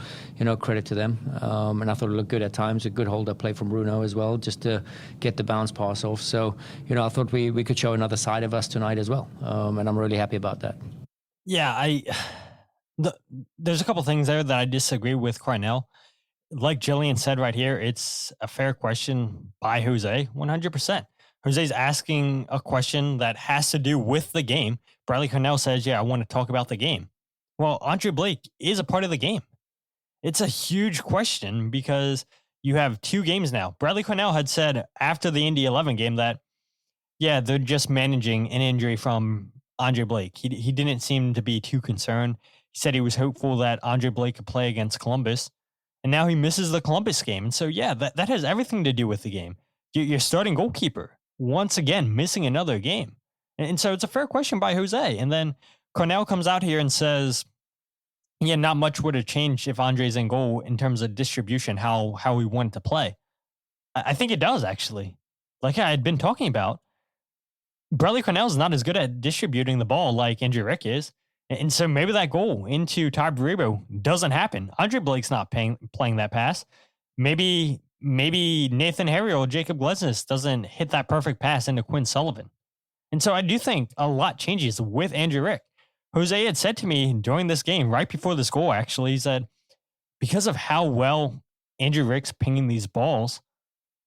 credit to them. And I thought it looked good at times. A good hold-up play from Bruno as well, just to get the bounce pass off. So, I thought we could show another side of us tonight as well. And I'm really happy about that. Yeah, there's a couple things there that I disagree with Cornell. Like Jillian said right here, it's a fair question by Jose, 100%. Jose's asking a question that has to do with the game. Bradley Cornell says, I want to talk about the game. Well, Andre Blake is a part of the game. It's a huge question because you have 2 games now. Bradley Cornell had said after the Indy 11 game that, they're just managing an injury from Andre Blake. He didn't seem to be too concerned. He said he was hopeful that Andre Blake could play against Columbus. And now he misses the Columbus game. And so, that has everything to do with the game. You're starting goalkeeper, once again, missing another game. And so it's a fair question by Jose. And then Cornell comes out here and says, not much would have changed if Andre's in goal in terms of distribution, how we wanted to play. I think it does, actually. like I had been talking about, Bradley Cornell's not as good at distributing the ball like Andrew Rick is. And so maybe that goal into Tai Baribo doesn't happen. Andre Blake's not playing that pass. Maybe Nathan Harry or Jacob Glesnes doesn't hit that perfect pass into Quinn Sullivan. And so I do think a lot changes with Andrew Rick. Jose had said to me during this game, right before this goal, actually, he said, because of how well Andrew Rick's pinging these balls,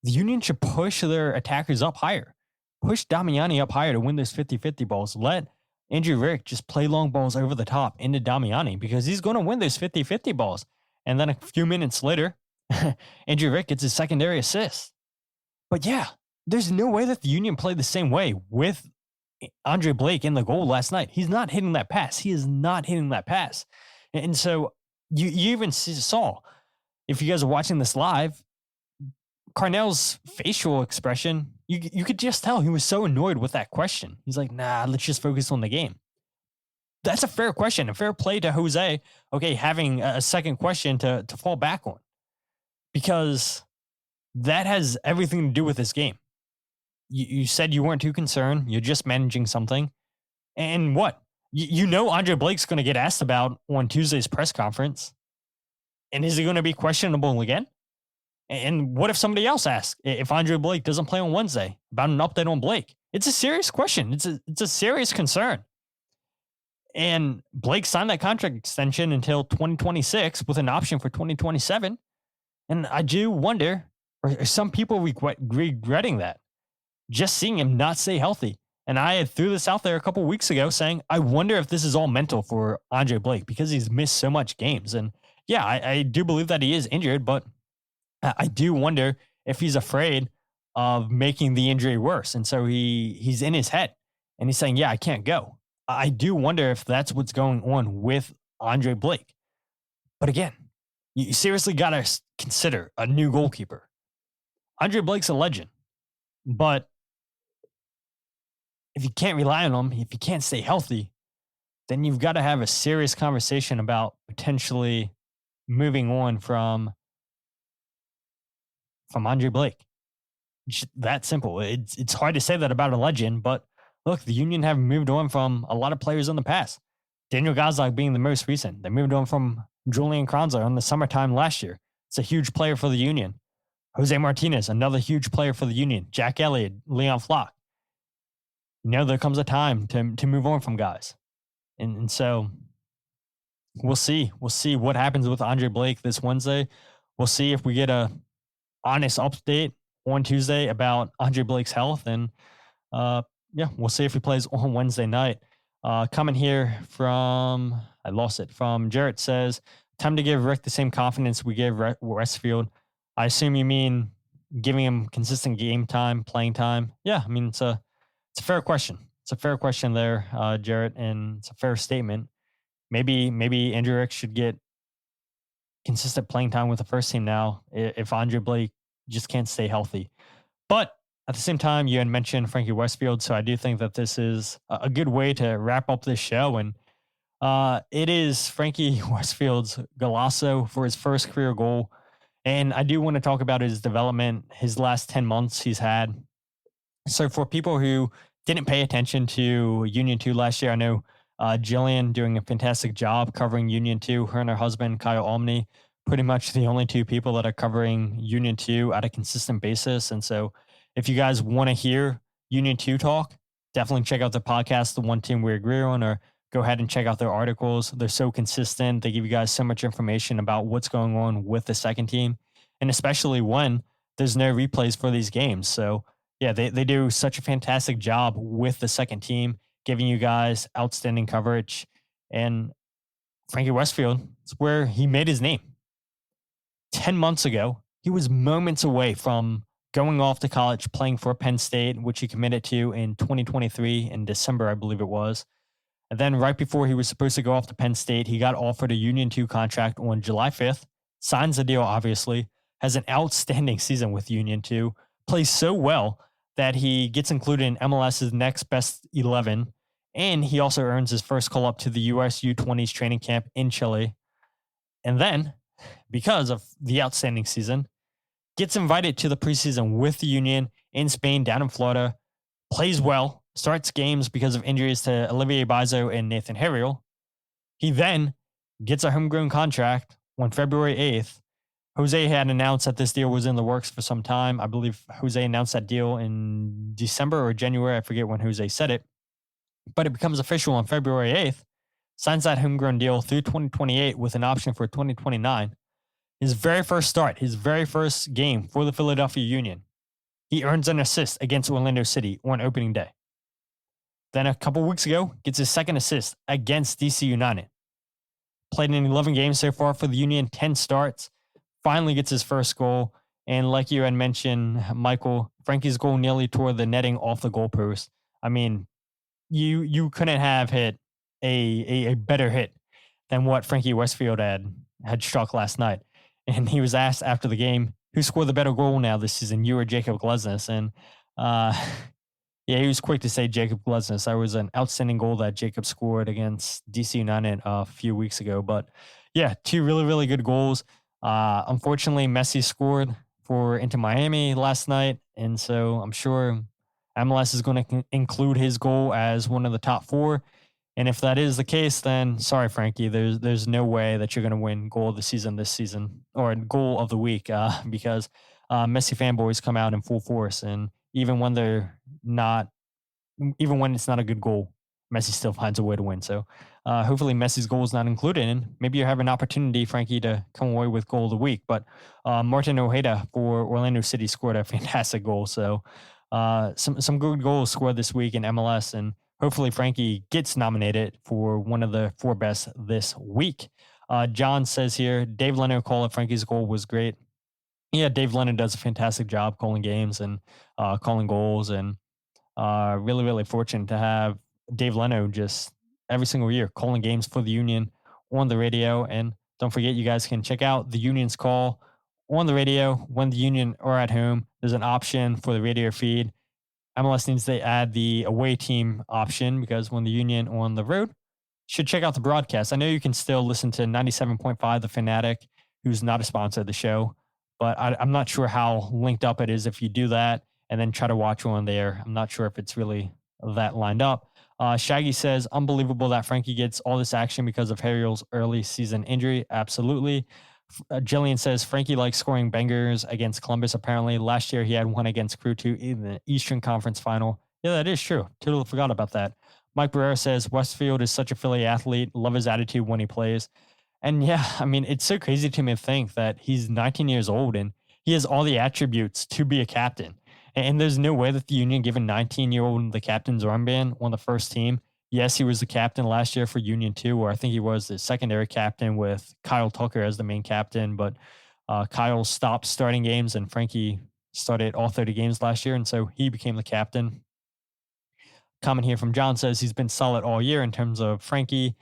the Union should push their attackers up higher. Push Damiani up higher to win those 50-50 balls. Let Andrew Rick just play long balls over the top into Damiani because he's going to win those 50-50 balls. And then a few minutes later, Andrew Rick gets his secondary assist. But yeah, there's no way that the Union played the same way with Andre Blake in the goal last night. He's not hitting that pass. He is not hitting that pass. And so you even saw, if you guys are watching this live, Cornell's facial expression, you could just tell he was so annoyed with that question. He's like, nah, let's just focus on the game. That's a fair question, a fair play to Jose, okay, having a second question to fall back on. Because that has everything to do with this game. You said you weren't too concerned. You're just managing something. And what? You know Andre Blake's going to get asked about on Tuesday's press conference. And is he going to be questionable again? And what if somebody else asks if Andre Blake doesn't play on Wednesday about an update on Blake? It's a serious question. It's a serious concern. And Blake signed that contract extension until 2026 with an option for 2027. And I do wonder, are some people regretting that? Just seeing him not stay healthy. And I had threw this out there a couple weeks ago saying, I wonder if this is all mental for Andre Blake because he's missed so much games. And yeah, I do believe that he is injured, but I do wonder if he's afraid of making the injury worse. And so he's in his head and he's saying, yeah, I can't go. I do wonder if that's what's going on with Andre Blake. But again, you seriously got to consider a new goalkeeper. Andre Blake's a legend, but if you can't rely on him, if you can't stay healthy, then you've got to have a serious conversation about potentially moving on from Andre Blake. Just that simple. It's hard to say that about a legend, but look, the Union have moved on from a lot of players in the past. Daniel Gazdag being the most recent. They moved on from Julian Kranzler in the summertime last year. It's a huge player for the Union. Jose Martinez, another huge player for the Union. Jack Elliott, Leon Flock. You know, there comes a time to move on from guys. And so we'll see. We'll see what happens with Andre Blake this Wednesday. We'll see if we get a honest update on Tuesday about Andre Blake's health. And yeah, we'll see if he plays on Wednesday night. Coming here from Jarrett says, time to give Rick the same confidence we gave Westfield. I assume you mean giving him consistent game time, playing time. Yeah, I mean, it's a fair question. It's a fair question there, Jarrett, and it's a fair statement. Maybe Andrew Rick should get consistent playing time with the first team now if Andre Blake just can't stay healthy. But at the same time, you had mentioned Frankie Westfield, so I do think that this is a good way to wrap up this show. And it is Frankie Westfield's Golazo for his first career goal. And I do want to talk about his development, his last 10 months he's had. So for people who didn't pay attention to Union 2 last year, I know Jillian doing a fantastic job covering Union 2. Her and her husband, Kyle Omni, pretty much the only two people that are covering Union 2 at a consistent basis. And so if you guys want to hear Union 2 talk, definitely check out the podcast, The One Team We Agree On, or go ahead and check out their articles. They're so consistent. They give you guys so much information about what's going on with the second team, and especially when there's no replays for these games. So yeah, they do such a fantastic job with the second team, giving you guys outstanding coverage. And Frankie Westfield, it's where he made his name. 10 months ago, he was moments away from going off to college, playing for Penn State, which he committed to in 2023 in December, I believe it was. And then right before he was supposed to go off to Penn State, he got offered a Union 2 contract on July 5th, signs the deal, obviously, has an outstanding season with Union 2, plays so well that he gets included in MLS's next best 11. And he also earns his first call up to the US U20s training camp in Chile. And then, because of the outstanding season, gets invited to the preseason with the Union in Spain, down in Florida, plays well, starts games because of injuries to Olivier Bazo and Nathan Harriel. He then gets a homegrown contract on February 8th. Jose had announced that this deal was in the works for some time. I believe Jose announced that deal in December or January. I forget when Jose said it. But it becomes official on February 8th. Signs that homegrown deal through 2028 with an option for 2029. His very first start, his very first game for the Philadelphia Union, he earns an assist against Orlando City on opening day. Then a couple weeks ago, gets his second assist against DC United. Played in 11 games so far for the Union, 10 starts. Finally gets his first goal. And like you had mentioned, Michael, Frankie's goal nearly tore the netting off the goalpost. I mean, you couldn't have hit a better hit than what Frankie Westfield had struck last night. And he was asked after the game, who scored the better goal now this season, you or Jacob Glesnes? And yeah, he was quick to say Jacob Glesnes. That was an outstanding goal that Jacob scored against DC United a few weeks ago. But yeah, two really, really good goals. Unfortunately, Messi scored for Inter Miami last night. And so I'm sure MLS is going to include his goal as one of the top four. And if that is the case, then sorry, Frankie, there's no way that you're going to win goal of the season this season or goal of the week because Messi fanboys come out in full force. And even when it's not a good goal, Messi still finds a way to win. So hopefully Messi's goal is not included. And maybe you have an opportunity, Frankie, to come away with goal of the week. But Martin Ojeda for Orlando City scored a fantastic goal. So some good goals scored this week in MLS. And hopefully Frankie gets nominated for one of the 4 best this week. John says here, Dave Leno call of Frankie's goal was great. Yeah, Dave Leno does a fantastic job calling games and calling goals. And really, really fortunate to have Dave Leno just every single year calling games for the Union on the radio. And don't forget, you guys can check out the Union's call on the radio when the Union are at home. There's an option for the radio feed. MLS needs to add the away team option because when the Union on the road, should check out the broadcast. I know you can still listen to 97.5 The Fanatic, who's not a sponsor of the show, but I'm not sure how linked up it is if you do that and then try to watch on there. I'm not sure if it's really that lined up. Shaggy says, unbelievable that Frankie gets all this action because of Harriel's early season injury. Absolutely. Jillian says, Frankie likes scoring bangers against Columbus, apparently. Last year, he had one against Crew 2 in the Eastern Conference Final. Yeah, that is true. Totally forgot about that. Mike Barrera says, Westfield is such a Philly athlete. Love his attitude when he plays. And yeah, I mean, it's so crazy to me to think that he's 19 years old and he has all the attributes to be a captain. And there's no way that the Union give a 19-year-old the captain's armband on the first team. Yes, he was the captain last year for Union 2, or I think he was the secondary captain with Kyle Tucker as the main captain. But Kyle stopped starting games and Frankie started all 30 games last year. And so he became the captain. Comment here from John says he's been solid all year in terms of Frankie.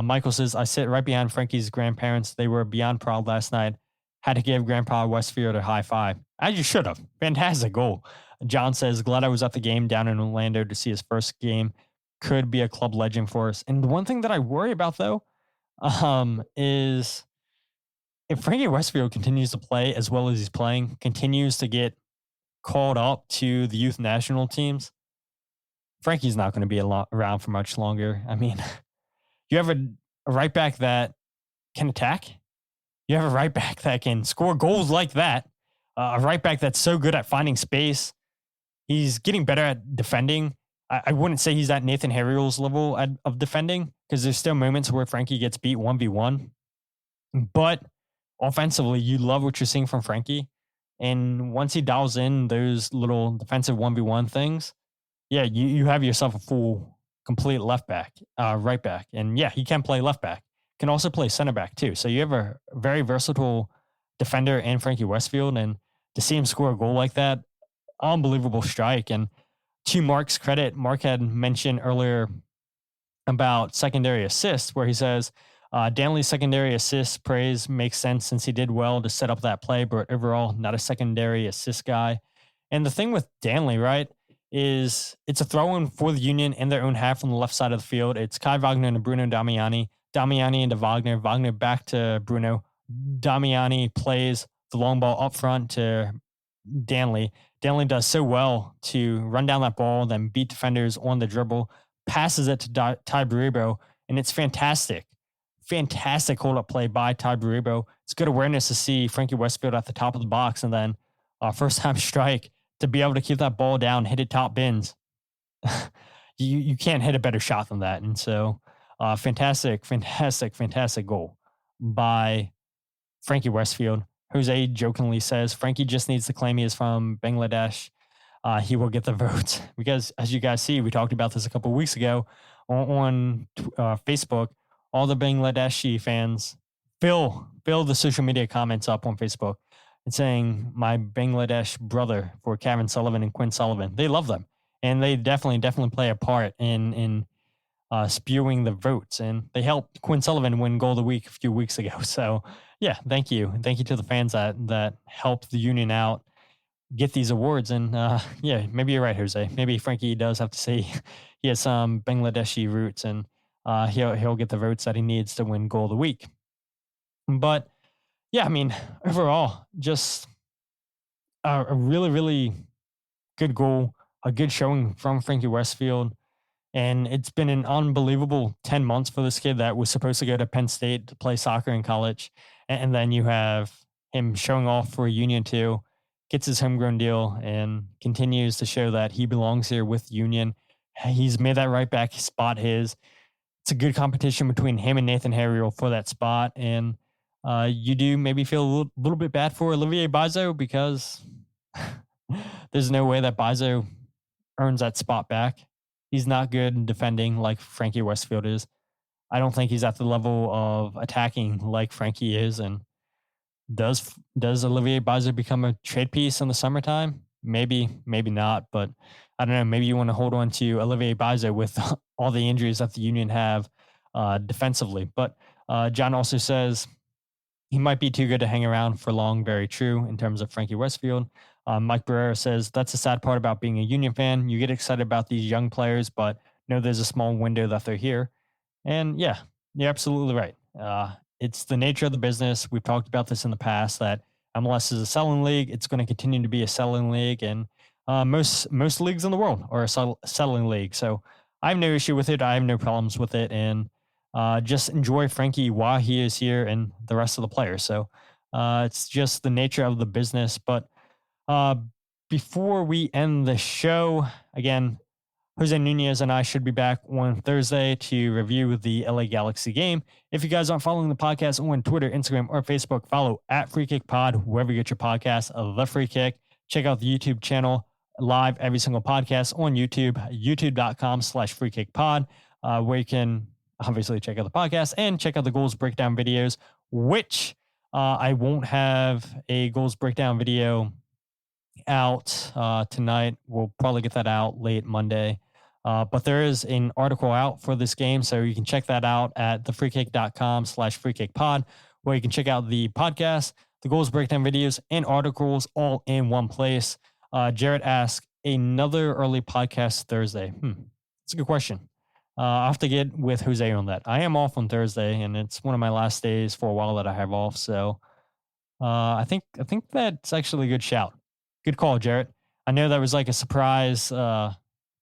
Michael says, I sit right behind Frankie's grandparents. They were beyond proud last night. Had to give Grandpa Westfield a high five. As you should have. Fantastic goal. John says, glad I was at the game down in Orlando to see his first game. Could be a club legend for us. And one thing that I worry about, though, is if Frankie Westfield continues to play as well as he's playing, continues to get called up to the youth national teams, Frankie's not going to be around for much longer. I mean, you have a right back that can attack. You have a right back that can score goals like that. A right back that's so good at finding space. He's getting better at defending. I wouldn't say he's at Nathan Harriel's level of defending because there's still moments where Frankie gets beat 1v1. But offensively, you love what you're seeing from Frankie. And once he dials in those little defensive 1v1 things, yeah, you have yourself a full, complete right back. And yeah, he can play left back. Can also play center back too. So you have a very versatile defender in Frankie Westfield. And to see him score a goal like that, unbelievable strike. And to Mark's credit, Mark had mentioned earlier about secondary assists, where he says, Danley's secondary assist praise makes sense since he did well to set up that play, but overall, not a secondary assist guy. And the thing with Danley, right, is it's a throw-in for the Union in their own half on the left side of the field. It's Kai Wagner and Bruno Damiani. Damiani into Wagner. Wagner back to Bruno. Damiani plays the long ball up front to Danley. Danley does so well to run down that ball, then beat defenders on the dribble, passes it to Tai Baribo, and it's fantastic. Fantastic hold-up play by Tai Baribo. It's good awareness to see Frankie Westfield at the top of the box, and then first-time strike to be able to keep that ball down, hit it top bins. You can't hit a better shot than that. And so fantastic goal by Frankie Westfield. Jose jokingly says, Frankie just needs to claim he is from Bangladesh. He will get the votes. Because as you guys see, we talked about this a couple of weeks ago on Facebook. All the Bangladeshi fans fill the social media comments up on Facebook and saying, my Bangladesh brother for Kevin Sullivan and Quinn Sullivan. They love them. And they definitely play a part in spewing the votes. And they helped Quinn Sullivan win Goal of the Week a few weeks ago. So, yeah, thank you. Thank you to the fans that helped the Union out get these awards. And, yeah, maybe you're right, Jose. Maybe Frankie does have to say he has some Bangladeshi roots, and he'll get the votes that he needs to win Goal of the Week. But, yeah, I mean, overall, just a really, really good goal. A good showing from Frankie Westfield. And it's been an unbelievable 10 months for this kid that was supposed to go to Penn State to play soccer in college. And then you have him showing off for Union 2, gets his homegrown deal, and continues to show that he belongs here with Union. He's made that right back spot his. It's a good competition between him and Nathan Harriel for that spot. And you do maybe feel a little bit bad for Olivier Bizo, because there's no way that Bizo earns that spot back. He's not good in defending like Frankie Westfield is. I don't think he's at the level of attacking like Frankie is. And does Olivier Bizo become a trade piece in the summertime? Maybe not. But I don't know. Maybe you want to hold on to Olivier Bizo with all the injuries that the Union have defensively. But John also says he might be too good to hang around for long. Very true in terms of Frankie Westfield. Mike Barrera says, that's the sad part about being a Union fan. You get excited about these young players, but know there's a small window that they're here. And yeah, you're absolutely right. It's the nature of the business. We've talked about this in the past, that MLS is a selling league. It's going to continue to be a selling league. And most leagues in the world are a selling league. So I have no issue with it. I have no problems with it. And just enjoy Frankie while he is here and the rest of the players. So it's just the nature of the business. But before we end the show, again, Jose Nunez and I should be back on Thursday to review the LA Galaxy game. If you guys aren't following the podcast on Twitter, Instagram, or Facebook, follow at Free Kick Pod, wherever you get your podcasts of The Free Kick. Check out the YouTube channel, live every single podcast on YouTube, youtube.com/freekickpod, where you can obviously check out the podcast and check out the goals breakdown videos, which I won't have a goals breakdown video out tonight. We'll probably get that out late Monday. But there is an article out for this game, so you can check that out at thefreekick.com/freekickpod, where you can check out the podcast, the goals breakdown videos, and articles all in one place. Jarrett asked, another early podcast Thursday. That's a good question. I'll have to get with Jose on that. I am off on Thursday, and it's one of my last days for a while that I have off. So I think that's actually a good shout. Good call, Jarrett. I know that was like a surprise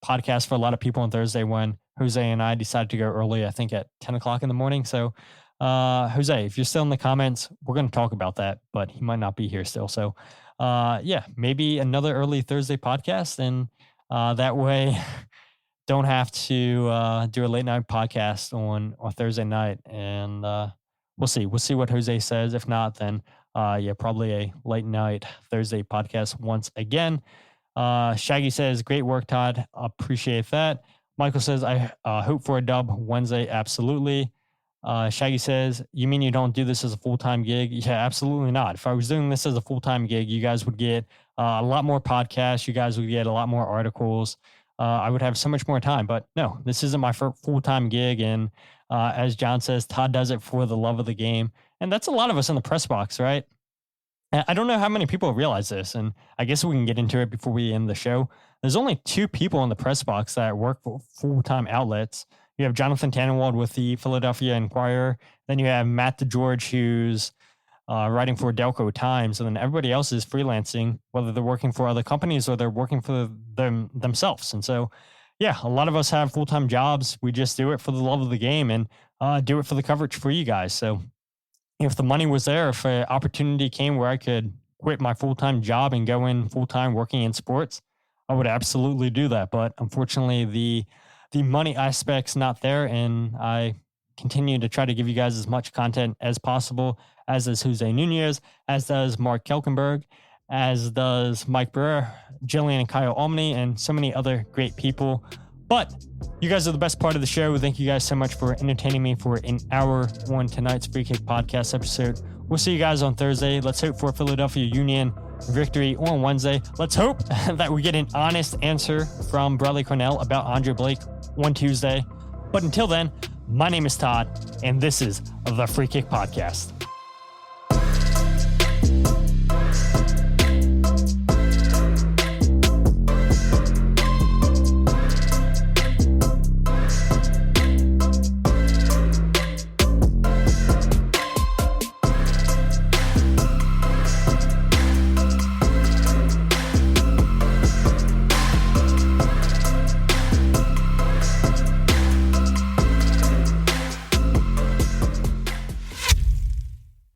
podcast for a lot of people on Thursday when Jose and I decided to go early, I think at 10 o'clock in the morning. So Jose, if you're still in the comments, we're going to talk about that, but he might not be here still. So yeah, maybe another early Thursday podcast. And that way don't have to do a late night podcast on Thursday night. And we'll see what Jose says. If not, then yeah, probably a late night Thursday podcast once again. Shaggy says, great work, Todd. Appreciate that. Michael says, I hope for a dub Wednesday. Absolutely. Shaggy says, you mean you don't do this as a full-time gig? Yeah, absolutely not. If I was doing this as a full-time gig, you guys would get a lot more podcasts. You guys would get a lot more articles. I would have so much more time. But no, this isn't my full-time gig. And as John says, Todd does it for the love of the game. And that's a lot of us in the press box, right? I don't know how many people realize this, and I guess we can get into it before we end the show. There's only 2 people in the press box that work for full-time outlets. You have Jonathan Tannenwald with the Philadelphia Inquirer. Then you have Matt DeGeorge, who's writing for Delco Times, and then everybody else is freelancing, whether they're working for other companies or they're working for themselves. And so, yeah, a lot of us have full-time jobs. We just do it for the love of the game and do it for the coverage for you guys. So if the money was there, if an opportunity came where I could quit my full-time job and go in full-time working in sports, I would absolutely do that. But unfortunately, the money aspect's not there, and I continue to try to give you guys as much content as possible, as does Jose Nunez, as does Mark Kelkenberg, as does Mike Brewer, Jillian and Kyle Omni, and so many other great people. But you guys are the best part of the show. Thank you guys so much for entertaining me for an hour on tonight's Free Kick Podcast episode. We'll see you guys on Thursday. Let's hope for Philadelphia Union victory on Wednesday. Let's hope that we get an honest answer from Bradley Cornell about Andre Blake on Tuesday. But until then, my name is Todd, and this is the Free Kick Podcast.